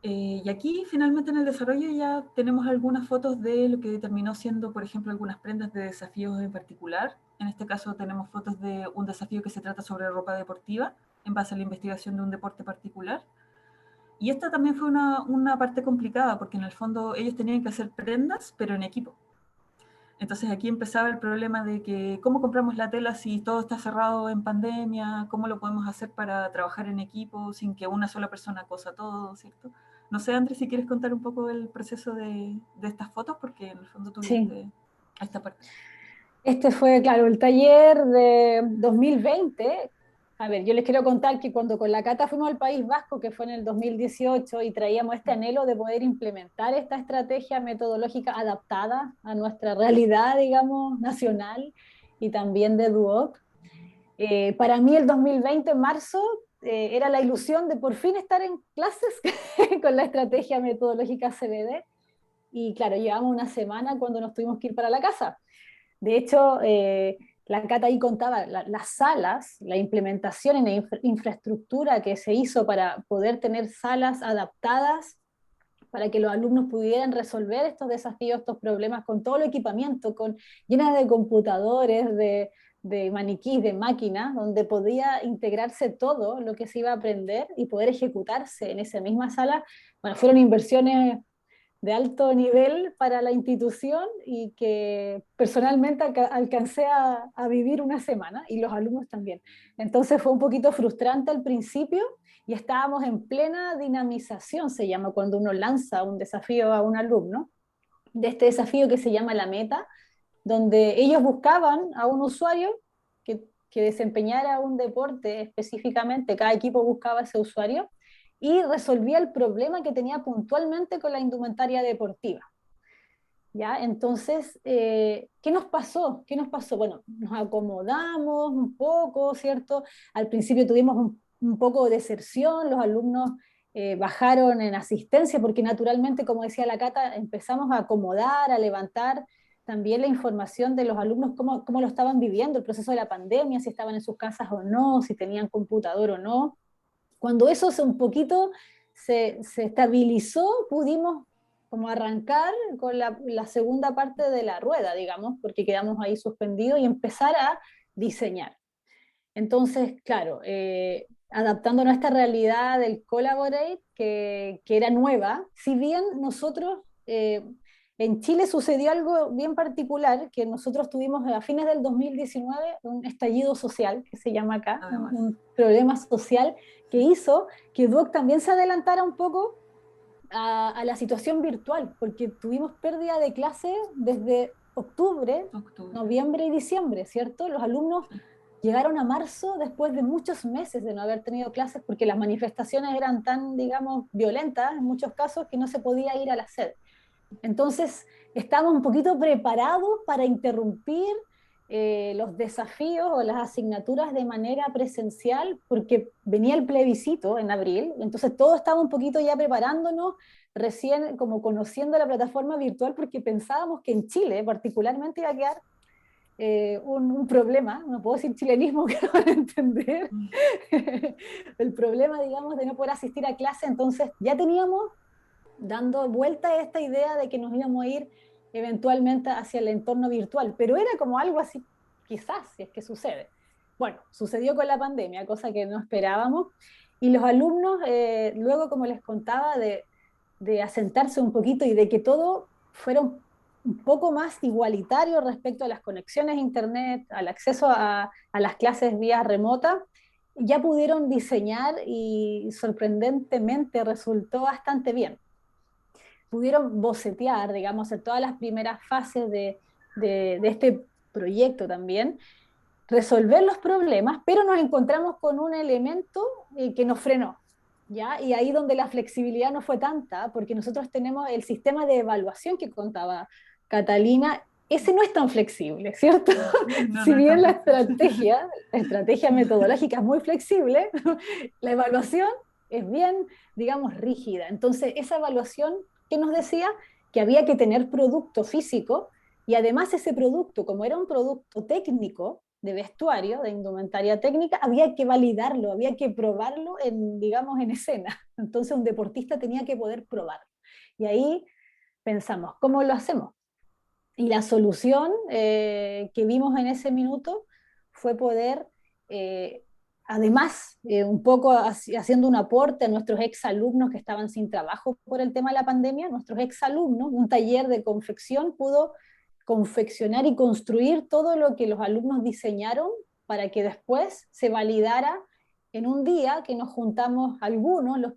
Y aquí finalmente en el desarrollo ya tenemos algunas fotos de lo que terminó siendo, por ejemplo, algunas prendas de desafíos en particular. En este caso tenemos fotos de un desafío que se trata sobre ropa deportiva, en base a la investigación de un deporte particular. Y esta también fue una parte complicada, porque en el fondo ellos tenían que hacer prendas, pero en equipo. Entonces aquí empezaba el problema de que cómo compramos la tela si todo está cerrado en pandemia, cómo lo podemos hacer para trabajar en equipo sin que una sola persona cosa todo, ¿cierto? No sé, Andrés, si quieres contar un poco el proceso de estas fotos, porque en el fondo tuviste esta parte. Este fue, claro, el taller de 2020. A ver, yo les quiero contar que cuando con la Cata fuimos al País Vasco, que fue en el 2018, y traíamos este anhelo de poder implementar esta estrategia metodológica adaptada a nuestra realidad, digamos, nacional y también de Duoc. Para mí el 2020, en marzo, era la ilusión de por fin estar en clases con la estrategia metodológica CBD. Y claro, llevamos una semana cuando nos tuvimos que ir para la casa. De hecho, la Cata ahí contaba las salas, la implementación en la infraestructura que se hizo para poder tener salas adaptadas para que los alumnos pudieran resolver estos desafíos, estos problemas con todo el equipamiento, llenas de computadores, de maniquís, de máquinas, donde podía integrarse todo lo que se iba a aprender y poder ejecutarse en esa misma sala. Bueno, fueron inversiones de alto nivel para la institución y que personalmente alcancé a vivir una semana y los alumnos también. Entonces fue un poquito frustrante al principio y estábamos en plena dinamización, se llama cuando uno lanza un desafío a un alumno, de este desafío que se llama la meta, donde ellos buscaban a un usuario que desempeñara un deporte específicamente, cada equipo buscaba a ese usuario y resolvía el problema que tenía puntualmente con la indumentaria deportiva. ¿Ya? Entonces, ¿qué nos pasó? ¿Qué nos pasó? Bueno, nos acomodamos un poco, ¿cierto? Al principio tuvimos un poco de deserción, los alumnos bajaron en asistencia porque naturalmente, como decía la Cata, empezamos a acomodar, a levantar también la información de los alumnos, cómo lo estaban viviendo, el proceso de la pandemia, si estaban en sus casas o no, si tenían computador o no. Cuando eso un poquito se estabilizó, pudimos como arrancar con la segunda parte de la rueda, digamos, porque quedamos ahí suspendidos y empezar a diseñar. Entonces, claro, adaptando a nuestra realidad del Collaborate, que era nueva, si bien nosotros, en Chile sucedió algo bien particular, que nosotros tuvimos a fines del 2019 un estallido social, que se llama acá, un problema social que hizo que Duoc también se adelantara un poco a la situación virtual, porque tuvimos pérdida de clase desde octubre, noviembre y diciembre, ¿cierto? Los alumnos llegaron a marzo después de muchos meses de no haber tenido clases porque las manifestaciones eran tan, digamos, violentas en muchos casos que no se podía ir a la sede. Entonces, estábamos un poquito preparados para interrumpir los desafíos o las asignaturas de manera presencial, porque venía el plebiscito en abril, entonces todos estábamos un poquito ya preparándonos, recién como conociendo la plataforma virtual, porque pensábamos que en Chile particularmente iba a quedar un problema, no puedo decir chilenismo que no van a entender, el problema, digamos, de no poder asistir a clase, entonces ya teníamos dando vuelta a esta idea de que nos íbamos a ir eventualmente hacia el entorno virtual, pero era como algo así, quizás, si es que sucede. Bueno, sucedió con la pandemia, cosa que no esperábamos, y los alumnos, luego, como les contaba, de asentarse un poquito y de que todo fuera un poco más igualitario respecto a las conexiones a internet, al acceso a las clases vía remota, ya pudieron diseñar y sorprendentemente resultó bastante bien. Pudieron bocetear, digamos, en todas las primeras fases de este proyecto también, resolver los problemas, pero nos encontramos con un elemento que nos frenó, ¿ya? Y ahí donde la flexibilidad no fue tanta, porque nosotros tenemos el sistema de evaluación que contaba Catalina, ese no es tan flexible, ¿cierto? No, si bien la estrategia metodológica es muy flexible, la evaluación es bien, digamos, rígida. Entonces, esa evaluación, ¿qué nos decía? Que había que tener producto físico y además ese producto, como era un producto técnico, de vestuario, de indumentaria técnica, había que validarlo, había que probarlo en, digamos, en escena. Entonces un deportista tenía que poder probarlo. Y ahí pensamos, ¿cómo lo hacemos? Y la solución que vimos en ese minuto fue poder, además, un poco haciendo un aporte a nuestros exalumnos que estaban sin trabajo por el tema de la pandemia, nuestros exalumnos, un taller de confección pudo confeccionar y construir todo lo que los alumnos diseñaron para que después se validara en un día que nos juntamos algunos, los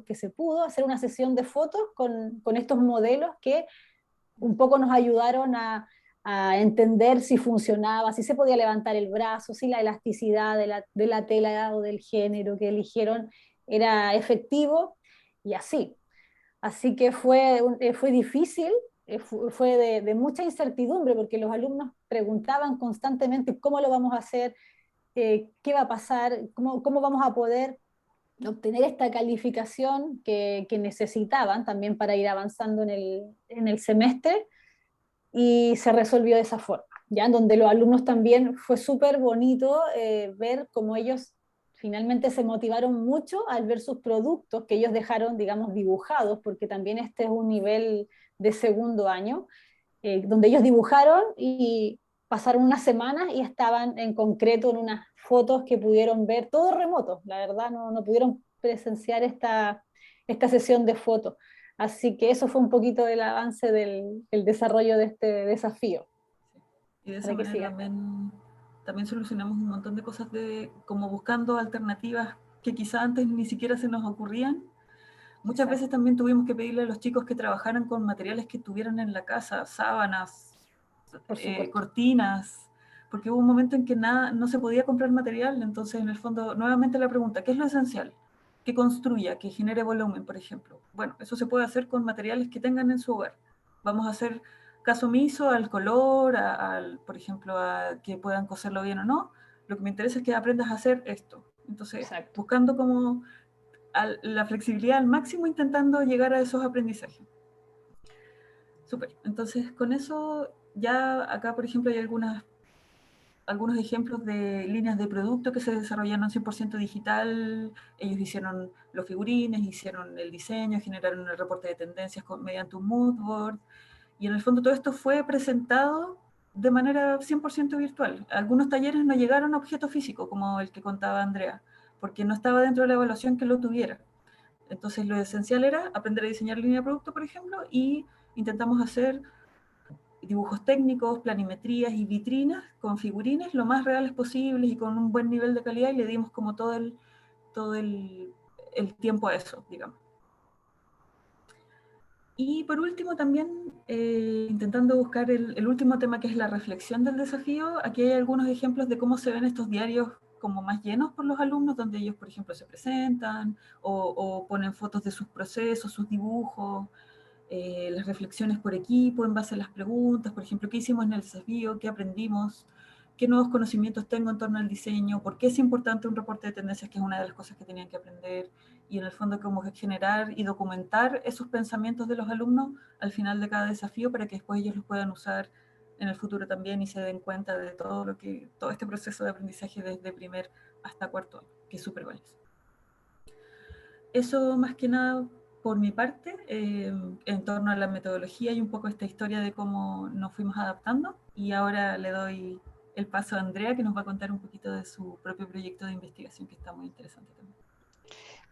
que se pudo, hacer una sesión de fotos con estos modelos que un poco nos ayudaron a entender si funcionaba, si se podía levantar el brazo, si la elasticidad de la tela o del género que eligieron era efectivo y así. Así que fue difícil, fue de mucha incertidumbre porque los alumnos preguntaban constantemente cómo lo vamos a hacer, qué va a pasar, cómo vamos a poder obtener esta calificación que necesitaban también para ir avanzando en el semestre, y se resolvió de esa forma, ¿ya? Donde los alumnos también fue súper bonito ver cómo ellos finalmente se motivaron mucho al ver sus productos que ellos dejaron, digamos, dibujados, porque también este es un nivel de segundo año, donde ellos dibujaron y pasaron unas semanas y estaban en concreto en unas fotos que pudieron ver, todos remotos, la verdad no pudieron presenciar esta sesión de fotos. Así que eso fue un poquito del avance del desarrollo de este desafío. Y de esa manera también solucionamos un montón de cosas como buscando alternativas que quizá antes ni siquiera se nos ocurrían. Muchas veces también tuvimos que pedirle a los chicos que trabajaran con materiales que tuvieran en la casa, sábanas, cortinas, porque hubo un momento en que no se podía comprar material, entonces en el fondo, nuevamente la pregunta, ¿qué es lo esencial? Que construya, que genere volumen, por ejemplo. Bueno, eso se puede hacer con materiales que tengan en su hogar. Vamos a hacer caso omiso al color, por ejemplo, a que puedan coserlo bien o no. Lo que me interesa es que aprendas a hacer esto. Entonces, buscando como la flexibilidad al máximo, intentando llegar a esos aprendizajes. Súper. Entonces, con eso, ya acá, por ejemplo, hay algunas algunos ejemplos de líneas de producto que se desarrollaron 100% digital. Ellos hicieron los figurines, hicieron el diseño, generaron el reporte de tendencias mediante un mood board, y en el fondo todo esto fue presentado de manera 100% virtual. Algunos talleres no llegaron a objeto físico, como el que contaba Andrea, porque no estaba dentro de la evaluación que lo tuviera. Entonces lo esencial era aprender a diseñar línea de producto, por ejemplo, y intentamos hacer dibujos técnicos, planimetrías y vitrinas con figurines lo más reales posibles y con un buen nivel de calidad, y le dimos como todo el tiempo a eso, digamos. Y por último también, intentando buscar el último tema, que es la reflexión del desafío, aquí hay algunos ejemplos de cómo se ven estos diarios como más llenos por los alumnos, donde ellos, por ejemplo, se presentan o ponen fotos de sus procesos, sus dibujos, las reflexiones por equipo en base a las preguntas, por ejemplo, qué hicimos en el desafío, qué aprendimos, qué nuevos conocimientos tengo en torno al diseño, por qué es importante un reporte de tendencias, que es una de las cosas que tenían que aprender, y en el fondo cómo generar y documentar esos pensamientos de los alumnos al final de cada desafío, para que después ellos los puedan usar en el futuro también y se den cuenta de todo este proceso de aprendizaje desde primer hasta cuarto año, que es súper valioso. Eso más que nada por mi parte, en torno a la metodología y un poco esta historia de cómo nos fuimos adaptando. Y ahora le doy el paso a Andrea, que nos va a contar un poquito de su propio proyecto de investigación, que está muy interesante también.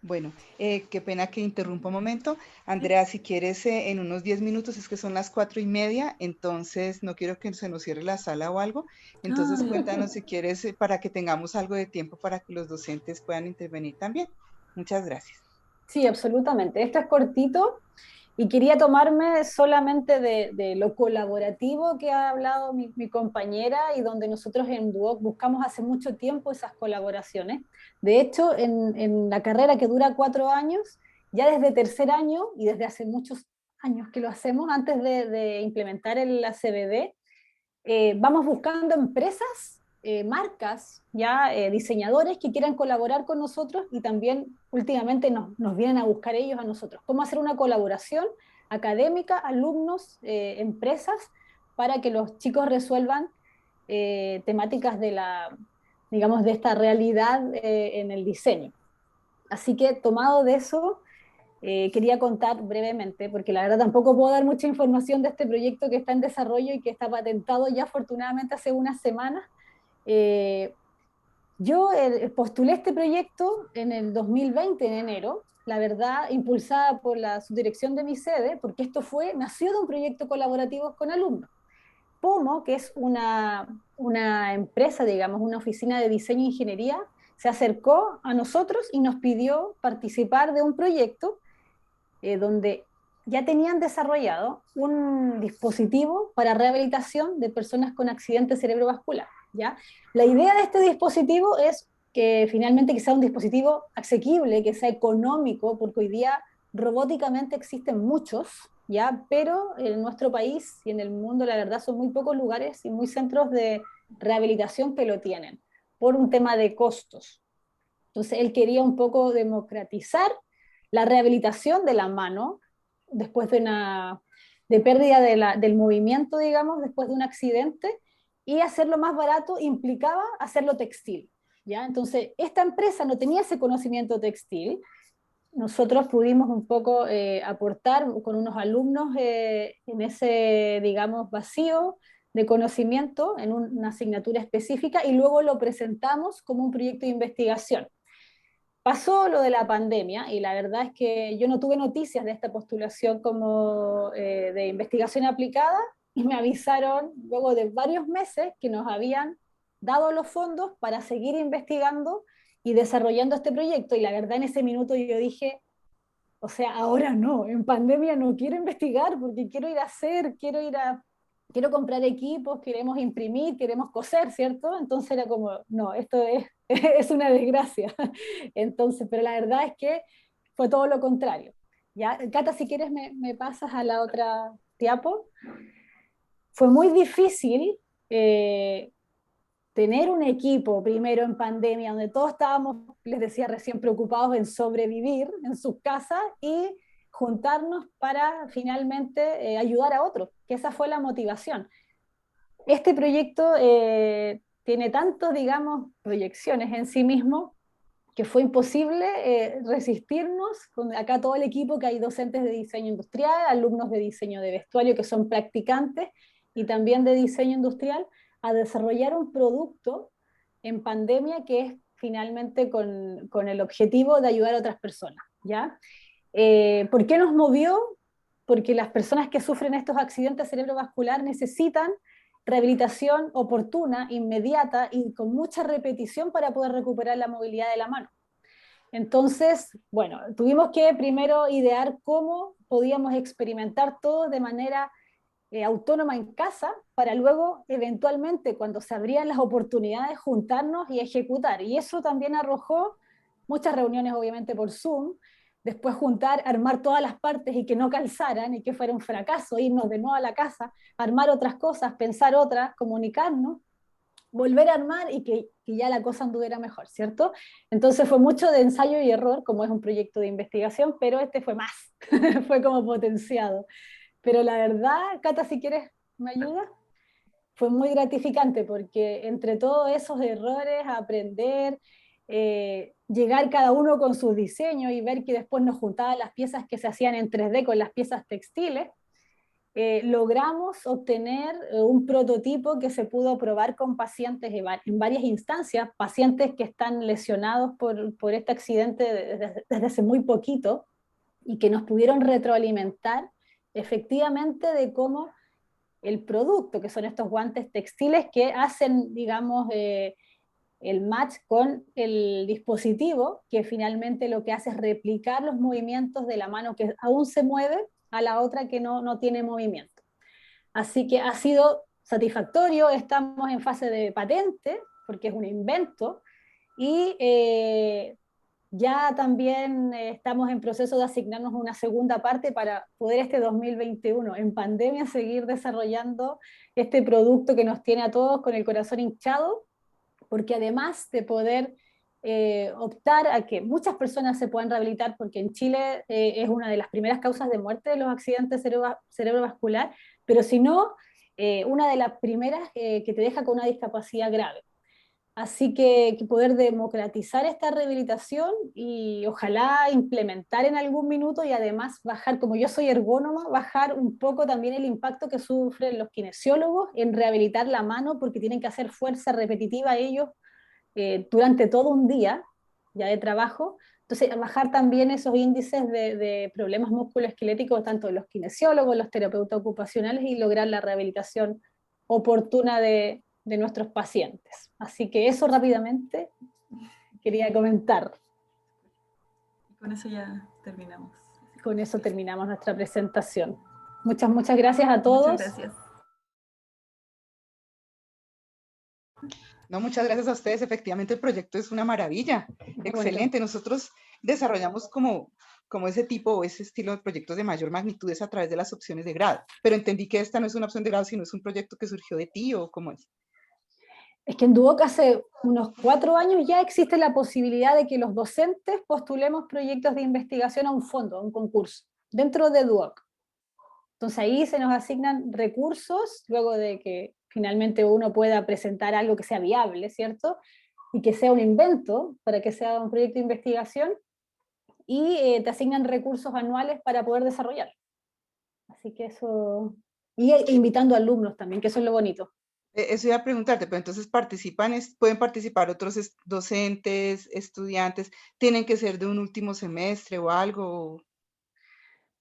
Bueno, qué pena que interrumpa un momento. Andrea, si quieres, en unos 10 minutos, es que son las 4:30, entonces no quiero que se nos cierre la sala o algo. Entonces cuéntanos si quieres, para que tengamos algo de tiempo para que los docentes puedan intervenir también. Muchas gracias. Sí, absolutamente. Esto es cortito y quería tomarme solamente de lo colaborativo que ha hablado mi compañera, y donde nosotros en Duoc buscamos hace mucho tiempo esas colaboraciones. De hecho, en la carrera, que dura 4 años, ya desde tercer año y desde hace muchos años que lo hacemos, antes de implementar la CBD, vamos buscando empresas, marcas, ya diseñadores que quieran colaborar con nosotros, y también últimamente nos vienen a buscar ellos a nosotros. ¿Cómo hacer una colaboración académica, alumnos, empresas, para que los chicos resuelvan temáticas digamos, de esta realidad en el diseño? Así que, tomado de eso, quería contar brevemente, porque la verdad tampoco puedo dar mucha información de este proyecto que está en desarrollo y que está patentado ya afortunadamente hace unas semanas. Yo postulé este proyecto en el 2020, en enero, la verdad, impulsada por la subdirección de mi sede, porque esto nació de un proyecto colaborativo con alumnos. POMO, que es una empresa, digamos, una oficina de diseño e ingeniería, se acercó a nosotros y nos pidió participar de un proyecto donde ya tenían desarrollado un dispositivo para rehabilitación de personas con accidente cerebrovascular, ¿ya? La idea de este dispositivo es que finalmente que sea un dispositivo asequible, que sea económico, porque hoy día robóticamente existen muchos, ¿ya? Pero en nuestro país y en el mundo, la verdad, son muy pocos lugares y muy centros de rehabilitación que lo tienen, por un tema de costos. Entonces él quería un poco democratizar la rehabilitación de la mano después de pérdida del movimiento, digamos, después de un accidente, y hacerlo más barato implicaba hacerlo textil, ¿ya? Entonces esta empresa no tenía ese conocimiento textil. Nosotros pudimos un poco aportar con unos alumnos en ese, digamos, vacío de conocimiento en una asignatura específica, y luego lo presentamos como un proyecto de investigación. Pasó lo de la pandemia y la verdad es que yo no tuve noticias de esta postulación como de investigación aplicada, y me avisaron luego de varios meses que nos habían dado los fondos para seguir investigando y desarrollando este proyecto. Y la verdad, en ese minuto yo dije, o sea, ahora no, en pandemia no quiero investigar, porque quiero ir a hacer, quiero comprar equipos, queremos imprimir, queremos coser, ¿cierto? Entonces era como, no, esto es una desgracia. Entonces, pero la verdad es que fue todo lo contrario. ¿Ya? Cata, si quieres me pasas a la otra diapo. Fue muy difícil tener un equipo primero en pandemia, donde todos estábamos, les decía recién, preocupados en sobrevivir en sus casas, y juntarnos para finalmente ayudar a otros, que esa fue la motivación. Este proyecto tiene tantos, digamos, proyecciones en sí mismo, que fue imposible resistirnos, con acá todo el equipo, que hay docentes de diseño industrial, alumnos de diseño de vestuario que son practicantes, y también de diseño industrial, a desarrollar un producto en pandemia que es finalmente con el objetivo de ayudar a otras personas, ¿ya? ¿Por qué nos movió? Porque las personas que sufren estos accidentes cerebrovasculares necesitan rehabilitación oportuna, inmediata y con mucha repetición para poder recuperar la movilidad de la mano. Entonces, bueno, tuvimos que primero idear cómo podíamos experimentar todo de manera autónoma en casa, para luego, eventualmente, cuando se abrían las oportunidades, juntarnos y ejecutar. Y eso también arrojó muchas reuniones, obviamente, por Zoom, después juntar, armar todas las partes y que no calzaran y que fuera un fracaso, irnos de nuevo a la casa, armar otras cosas, pensar otras, comunicarnos, volver a armar y que ya la cosa anduviera mejor, ¿cierto? Entonces fue mucho de ensayo y error, como es un proyecto de investigación, pero este fue más, fue como potenciado. Pero la verdad, Cata, si quieres, ¿me ayudas? Fue muy gratificante porque entre todos esos errores, aprender, llegar cada uno con sus diseños y ver que después nos juntaban las piezas que se hacían en 3D con las piezas textiles, logramos obtener un prototipo que se pudo probar con pacientes en varias instancias, pacientes que están lesionados por este accidente desde hace muy poquito y que nos pudieron retroalimentar efectivamente de cómo el producto, que son estos guantes textiles que hacen, digamos, el match con el dispositivo, que finalmente lo que hace es replicar los movimientos de la mano que aún se mueve a la otra que no tiene movimiento. Así que ha sido satisfactorio, estamos en fase de patente, porque es un invento, y ya también estamos en proceso de asignarnos una segunda parte para poder este 2021, en pandemia, seguir desarrollando este producto que nos tiene a todos con el corazón hinchado, porque además de poder optar a que muchas personas se puedan rehabilitar, porque en Chile es una de las primeras causas de muerte de los accidentes cerebrovascular, pero si no, una de las primeras que te deja con una discapacidad grave. Así que poder democratizar esta rehabilitación y ojalá implementar en algún minuto y además bajar, como yo soy ergónoma, bajar un poco también el impacto que sufren los kinesiólogos en rehabilitar la mano porque tienen que hacer fuerza repetitiva ellos durante todo un día ya de trabajo. Entonces, bajar también esos índices de problemas musculoesqueléticos, tanto de los kinesiólogos, los terapeutas ocupacionales, y lograr la rehabilitación oportuna de nuestros pacientes. Así que eso rápidamente quería comentar. Y con eso ya terminamos. Con eso terminamos nuestra presentación. Muchas gracias a todos. Muchas gracias. No, muchas gracias a ustedes. Efectivamente, el proyecto es una maravilla. Excelente. Nosotros desarrollamos como ese tipo o ese estilo de proyectos de mayor magnitud a través de las opciones de grado. Pero entendí que esta no es una opción de grado, sino es un proyecto que surgió de ti, ¿o cómo es? Es que en Duoc hace unos 4 años ya existe la posibilidad de que los docentes postulemos proyectos de investigación a un fondo, a un concurso, dentro de Duoc. Entonces ahí se nos asignan recursos, luego de que finalmente uno pueda presentar algo que sea viable, ¿cierto? Y que sea un invento para que sea un proyecto de investigación, y te asignan recursos anuales para poder desarrollar. Así que eso, y invitando alumnos también, que eso es lo bonito. Eso iba a preguntarte, pero entonces pueden participar otros docentes, estudiantes, tienen que ser de un último semestre o algo.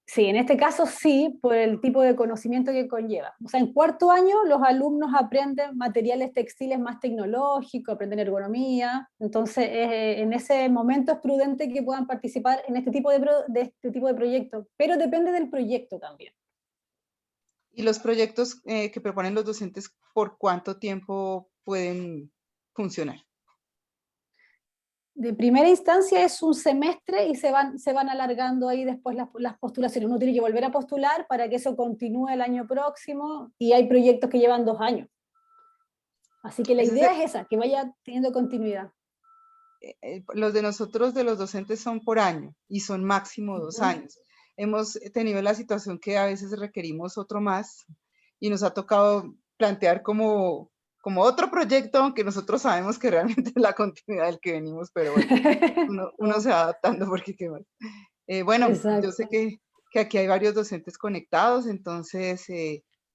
Sí, en este caso sí, por el tipo de conocimiento que conlleva. O sea, en 4º año los alumnos aprenden materiales textiles más tecnológicos, aprenden ergonomía, entonces en ese momento es prudente que puedan participar en este tipo de proyectos, pero depende del proyecto también. ¿Y los proyectos que proponen los docentes, por cuánto tiempo pueden funcionar? De primera instancia es un semestre y se van alargando ahí después las postulaciones. Uno tiene que volver a postular para que eso continúe el año próximo, y hay proyectos que llevan 2 años. Así que la idea es esa, que vaya teniendo continuidad. Los de nosotros, de los docentes, son por año y son máximo 2 años. Hemos tenido la situación que a veces requerimos otro más y nos ha tocado plantear como como otro proyecto, aunque nosotros sabemos que realmente es la continuidad del que venimos, pero bueno, uno se va adaptando porque qué más. Bueno, yo sé que aquí hay varios docentes conectados, entonces,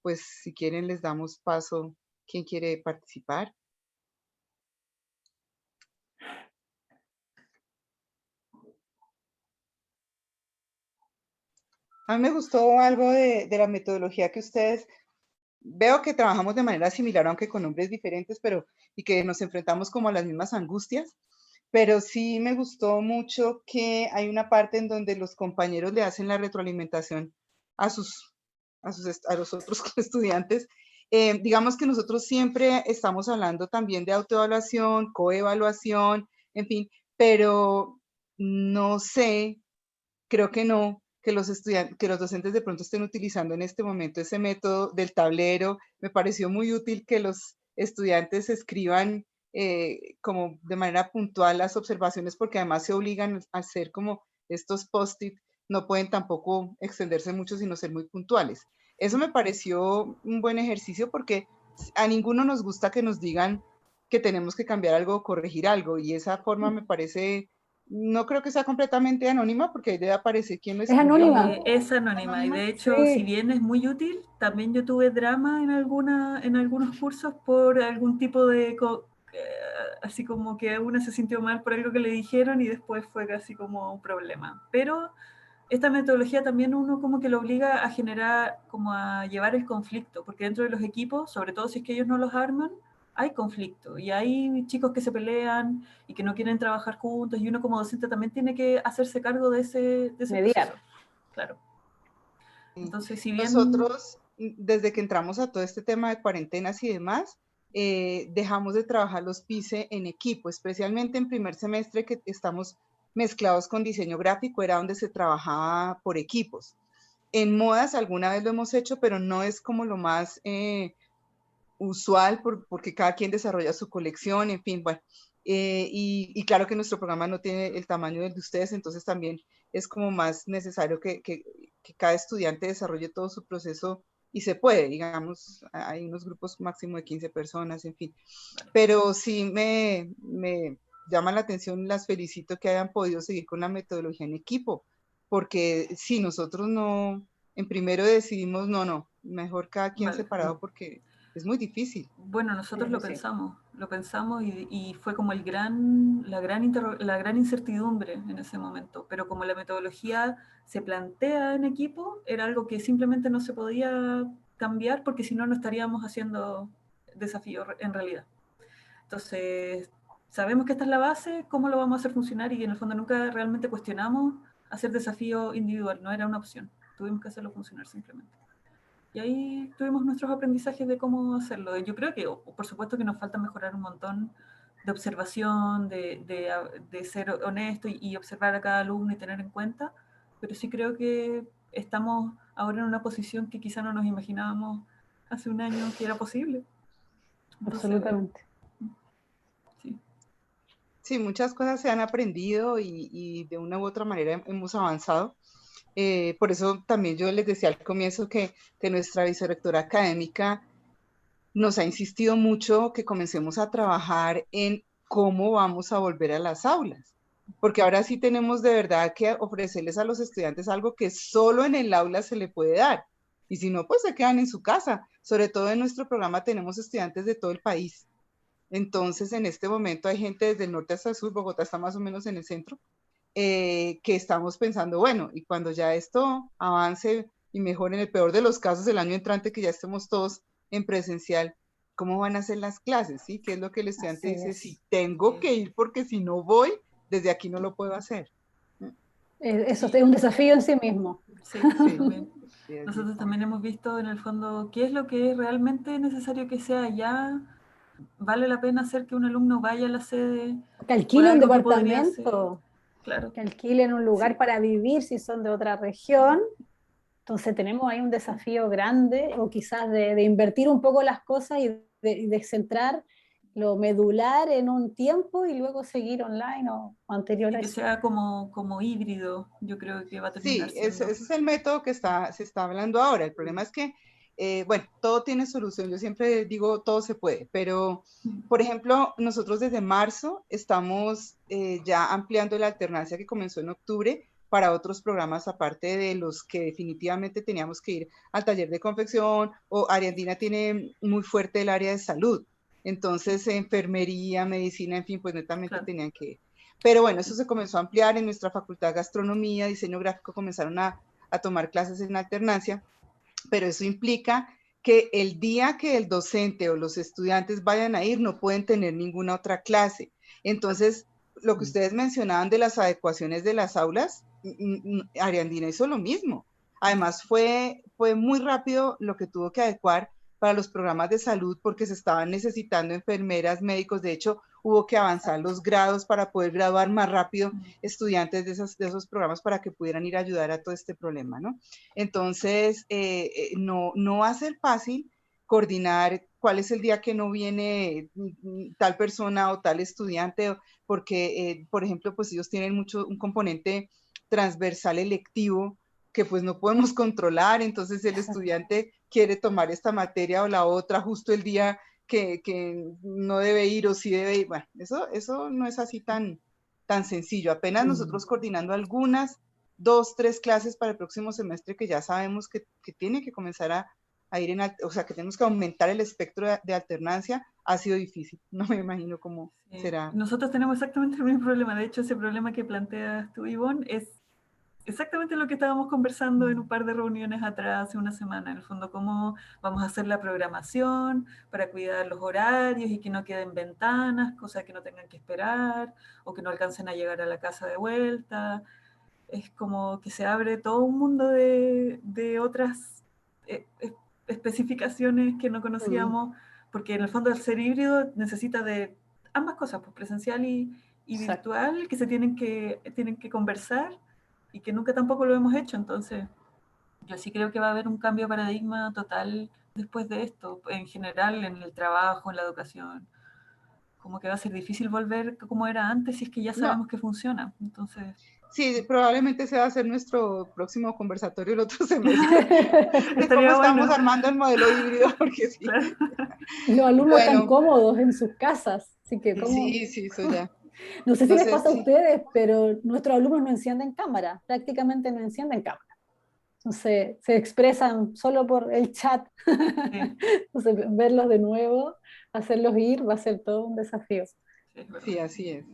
pues si quieren les damos paso. ¿Quién quiere participar? A mí me gustó algo de la metodología que ustedes, veo que trabajamos de manera similar, aunque con nombres diferentes, pero y que nos enfrentamos como a las mismas angustias, pero sí me gustó mucho que hay una parte en donde los compañeros le hacen la retroalimentación a los otros estudiantes. Digamos que nosotros siempre estamos hablando también de autoevaluación, coevaluación, en fin, pero no sé, creo que no, que los estudiantes, que los docentes de pronto estén utilizando en este momento ese método del tablero. Me pareció muy útil que los estudiantes escriban como de manera puntual las observaciones, porque además se obligan a hacer como estos post-it, no pueden tampoco extenderse mucho, sino ser muy puntuales. Eso me pareció un buen ejercicio porque a ninguno nos gusta que nos digan que tenemos que cambiar algo o corregir algo, y esa forma me parece, no creo que sea completamente anónima, porque ahí debe aparecer quién lo Es escribió. anónima. Es anónima, y de hecho, Sí. si bien es muy útil, también yo tuve drama en algunos cursos por algún tipo de, así como que una se sintió mal por algo que le dijeron y después fue casi como un problema. Pero esta metodología también uno como que lo obliga a generar, como a llevar el conflicto, porque dentro de los equipos, sobre todo si es que ellos no los arman, hay conflicto y hay chicos que se pelean y que no quieren trabajar juntos, y uno como docente también tiene que hacerse cargo de ese Mediar. proceso. Claro. Entonces, si bien... Nosotros, desde que entramos a todo este tema de cuarentenas y demás, dejamos de trabajar los PICE en equipo, especialmente en primer semestre, que estamos mezclados con diseño gráfico, era donde se trabajaba por equipos. En modas alguna vez lo hemos hecho, pero no es como lo más usual, porque cada quien desarrolla su colección, en fin, bueno. Y claro que nuestro programa no tiene el tamaño del de ustedes, entonces también es como más necesario que cada estudiante desarrolle todo su proceso, y se puede, digamos, hay unos grupos máximo de 15 personas, en fin. Pero sí me llama la atención, las felicito que hayan podido seguir con la metodología en equipo, porque si nosotros no, en primero decidimos, no, mejor cada quien separado, porque es muy difícil. Bueno, nosotros lo Sí. pensamos y fue como la gran incertidumbre en ese momento, pero como la metodología se plantea en equipo, era algo que simplemente no se podía cambiar, porque si no, no estaríamos haciendo desafío en realidad. Entonces, sabemos que esta es la base, cómo lo vamos a hacer funcionar, y en el fondo nunca realmente cuestionamos hacer desafío individual, no era una opción, tuvimos que hacerlo funcionar simplemente. Y ahí tuvimos nuestros aprendizajes de cómo hacerlo. Yo creo que, por supuesto, que nos falta mejorar un montón de observación, de ser honesto y observar a cada alumno y tener en cuenta, pero sí creo que estamos ahora en una posición que quizá no nos imaginábamos hace un año que era posible. Entonces, absolutamente. sí. Sí, muchas cosas se han aprendido y de una u otra manera hemos avanzado. Por eso también yo les decía al comienzo que nuestra vicerrectora académica nos ha insistido mucho que comencemos a trabajar en cómo vamos a volver a las aulas, porque ahora sí tenemos de verdad que ofrecerles a los estudiantes algo que solo en el aula se le puede dar, y si no, pues se quedan en su casa. Sobre todo en nuestro programa tenemos estudiantes de todo el país, entonces en este momento hay gente desde el norte hasta el sur, Bogotá está más o menos en el centro, que estamos pensando, bueno, y cuando ya esto avance y mejore, en el peor de los casos, el año entrante, que ya estemos todos en presencial, ¿cómo van a ser las clases? ¿Sí? ¿Qué es lo que el estudiante dice? Si tengo que ir, porque si no voy, desde aquí no lo puedo hacer. Eso es un desafío en sí mismo. Sí, también. Nosotros también hemos visto en el fondo qué es lo que es realmente necesario que sea allá. ¿Vale la pena hacer que un alumno vaya a la sede? Que alquilen un departamento, claro, que alquilen un lugar para vivir si son de otra región. Entonces tenemos ahí un desafío grande, o quizás de invertir un poco las cosas y de centrar lo medular en un tiempo y luego seguir online o anterior a que eso. sea como híbrido, yo creo que va a terminar Sí, siendo. ese es el método que se está hablando ahora. El problema es que bueno, todo tiene solución. Yo siempre digo, todo se puede, pero, por ejemplo, nosotros desde marzo estamos ya ampliando la alternancia que comenzó en octubre para otros programas aparte de los que definitivamente teníamos que ir al taller de confección, o Ariandina tiene muy fuerte el área de salud. Entonces, enfermería, medicina, en fin, pues netamente tenían que ir. Pero bueno, eso se comenzó a ampliar en nuestra facultad de gastronomía, diseño gráfico, comenzaron a tomar clases en alternancia, pero eso implica que el día que el docente o los estudiantes vayan a ir no pueden tener ninguna otra clase. Entonces, lo que ustedes mencionaban de las adecuaciones de las aulas, Ariandina hizo lo mismo. Además, fue muy rápido lo que tuvo que adecuar para los programas de salud porque se estaban necesitando enfermeras, médicos. De hecho, hubo que avanzar los grados para poder graduar más rápido estudiantes de esos programas para que pudieran ir a ayudar a todo este problema, ¿no? Entonces, no va a ser fácil coordinar cuál es el día que no viene tal persona o tal estudiante, porque, por ejemplo, pues ellos tienen un componente transversal electivo que pues no podemos controlar, entonces el estudiante quiere tomar esta materia o la otra justo el día que no debe ir o sí debe ir. Bueno, eso no es así tan sencillo. Apenas nosotros coordinando algunas, 2, 3 clases para el próximo semestre que ya sabemos que tiene que comenzar a ir o sea, que tenemos que aumentar el espectro de alternancia, ha sido difícil. No me imagino cómo será. Nosotros tenemos exactamente el mismo problema. De hecho, ese problema que planteas tú, Ivonne, es exactamente lo que estábamos conversando en un par de reuniones atrás, hace una semana. En el fondo, cómo vamos a hacer la programación para cuidar los horarios y que no queden ventanas, cosas que no tengan que esperar o que no alcancen a llegar a la casa de vuelta. Es como que se abre todo un mundo de otras especificaciones que no conocíamos, porque en el fondo el ser híbrido necesita de ambas cosas, pues presencial y virtual, que se tienen que conversar y que nunca tampoco lo hemos hecho. Entonces yo sí creo que va a haber un cambio de paradigma total después de esto, en general, en el trabajo, en la educación. Como que va a ser difícil volver como era antes si es que ya sabemos que funciona. Entonces... Sí, probablemente ese va a ser nuestro próximo conversatorio el otro semestre. De cómo estamos armando el modelo híbrido, porque sí. Claro. Los alumnos están cómodos en sus casas, así que ¿cómo? Sí, eso ya. No sé si les pasa a ustedes, pero nuestros alumnos no encienden cámara, prácticamente no encienden cámara. Entonces se expresan solo por el chat. Entonces verlos de nuevo, hacerlos ir, va a ser todo un desafío. Sí, así es.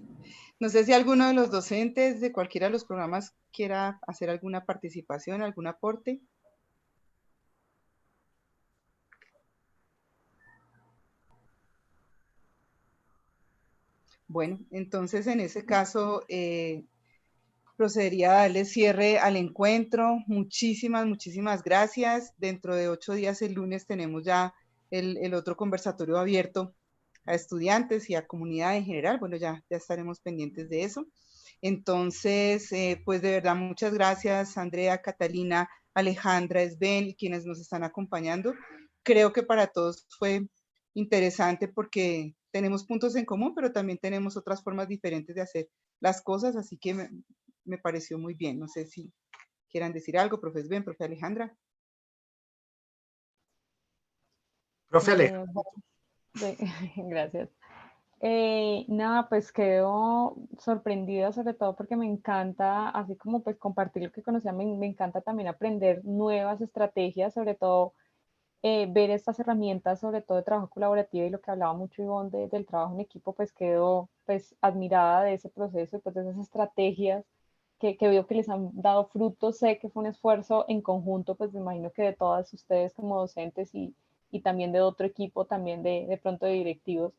No sé si alguno de los docentes de cualquiera de los programas quiera hacer alguna participación, algún aporte. Bueno, entonces en ese caso procedería a darle cierre al encuentro. Muchísimas gracias. Dentro de 8 días, el lunes, tenemos ya el otro conversatorio abierto a estudiantes y a comunidad en general. Bueno, ya estaremos pendientes de eso. Entonces, pues de verdad, muchas gracias, Andrea, Catalina, Alejandra, Sven y quienes nos están acompañando. Creo que para todos fue interesante porque tenemos puntos en común, pero también tenemos otras formas diferentes de hacer las cosas, así que me pareció muy bien. No sé si quieran decir algo, profe Sven, profe Alejandra. Profe Alejandra. Gracias. Nada, pues quedo sorprendida sobre todo porque me encanta, así como pues compartir lo que conocía, me encanta también aprender nuevas estrategias, sobre todo ver estas herramientas, sobre todo de trabajo colaborativo y lo que hablaba mucho Ivonne del trabajo en equipo, pues quedo pues admirada de ese proceso y pues de esas estrategias que veo que les han dado frutos. Sé que fue un esfuerzo en conjunto, pues me imagino que de todas ustedes como docentes y también de otro equipo, también de pronto de directivos.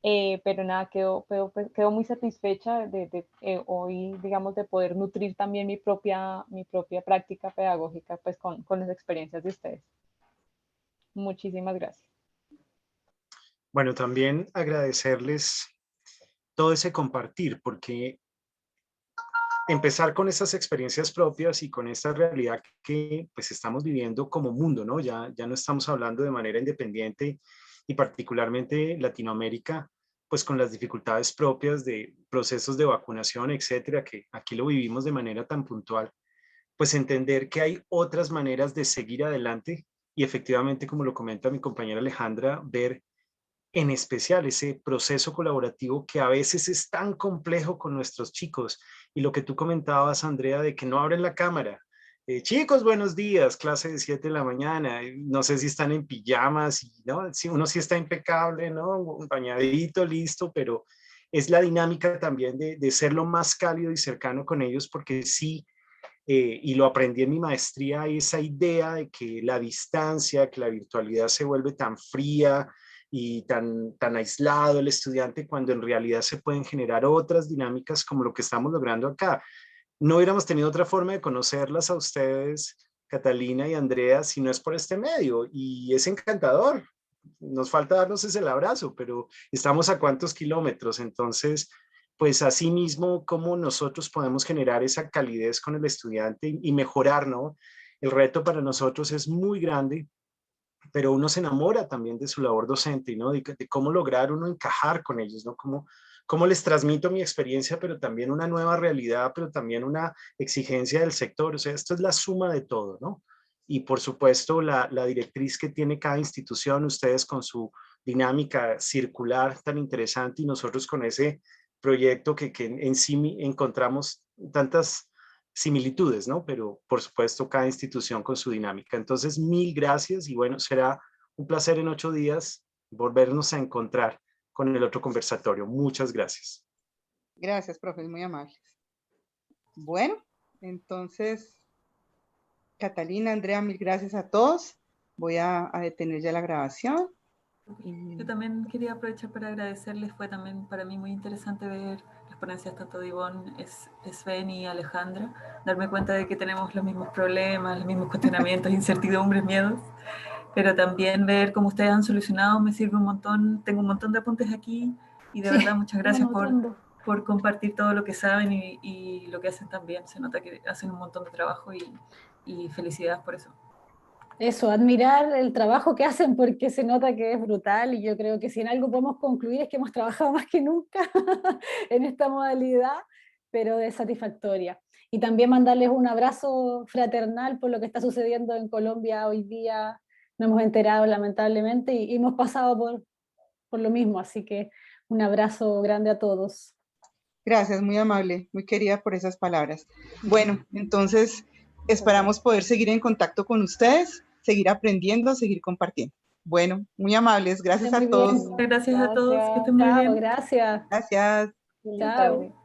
Pero nada, quedo muy satisfecha de hoy, digamos, de poder nutrir también mi propia práctica pedagógica pues con las experiencias de ustedes. Muchísimas gracias. Bueno, también agradecerles todo ese compartir, porque empezar con estas experiencias propias y con esta realidad que pues estamos viviendo como mundo, ¿no? Ya no estamos hablando de manera independiente y particularmente Latinoamérica, pues con las dificultades propias de procesos de vacunación, etcétera, que aquí lo vivimos de manera tan puntual, pues entender que hay otras maneras de seguir adelante y efectivamente, como lo comenta mi compañera Alejandra, ver en especial ese proceso colaborativo que a veces es tan complejo con nuestros chicos. Y lo que tú comentabas, Andrea, de que no abren la cámara. Chicos, buenos días, clase de 7 de la mañana. No sé si están en pijamas, ¿no? Si uno sí está impecable, ¿no? Bañadito, listo, pero es la dinámica también de ser lo más cálido y cercano con ellos, porque sí, y lo aprendí en mi maestría, esa idea de que la distancia, que la virtualidad se vuelve tan fría y tan aislado el estudiante, cuando en realidad se pueden generar otras dinámicas como lo que estamos logrando acá. No hubiéramos tenido otra forma de conocerlas a ustedes, Catalina y Andrea, si no es por este medio, y es encantador. Nos falta darnos ese abrazo, pero estamos a cuántos kilómetros, entonces pues así mismo, cómo nosotros podemos generar esa calidez con el estudiante y mejorar, ¿no? El reto para nosotros es muy grande, pero uno se enamora también de su labor docente, ¿no? De cómo lograr uno encajar con ellos, ¿no? Cómo les transmito mi experiencia, pero también una nueva realidad, pero también una exigencia del sector. O sea, esto es la suma de todo, ¿no? Y por supuesto, la directriz que tiene cada institución, ustedes con su dinámica circular tan interesante y nosotros con ese proyecto que en sí encontramos tantas similitudes, ¿no? Pero por supuesto cada institución con su dinámica. Entonces, mil gracias y bueno, será un placer en 8 días volvernos a encontrar con el otro conversatorio. Muchas gracias. Gracias, profes, muy amables. Bueno, entonces, Catalina, Andrea, mil gracias a todos. Voy a detener ya la grabación. Yo también quería aprovechar para agradecerles, fue también para mí muy interesante ver las ponencias tanto de Ivonne, Sven y Alejandra, darme cuenta de que tenemos los mismos problemas, los mismos cuestionamientos, incertidumbres, miedos, pero también ver cómo ustedes han solucionado me sirve un montón, tengo un montón de apuntes aquí y de verdad muchas gracias por compartir todo lo que saben y lo que hacen también, se nota que hacen un montón de trabajo y felicidades por eso. Eso, admirar el trabajo que hacen porque se nota que es brutal y yo creo que si en algo podemos concluir es que hemos trabajado más que nunca en esta modalidad, pero es satisfactoria. Y también mandarles un abrazo fraternal por lo que está sucediendo en Colombia hoy día. Nos hemos enterado lamentablemente y hemos pasado por lo mismo, así que un abrazo grande a todos. Gracias, muy amable, muy querida por esas palabras. Bueno, entonces esperamos poder seguir en contacto con ustedes, seguir aprendiendo, seguir compartiendo. Bueno, muy amables, gracias a todos. Gracias a todos, que estén muy bien. Gracias. Gracias. Chao.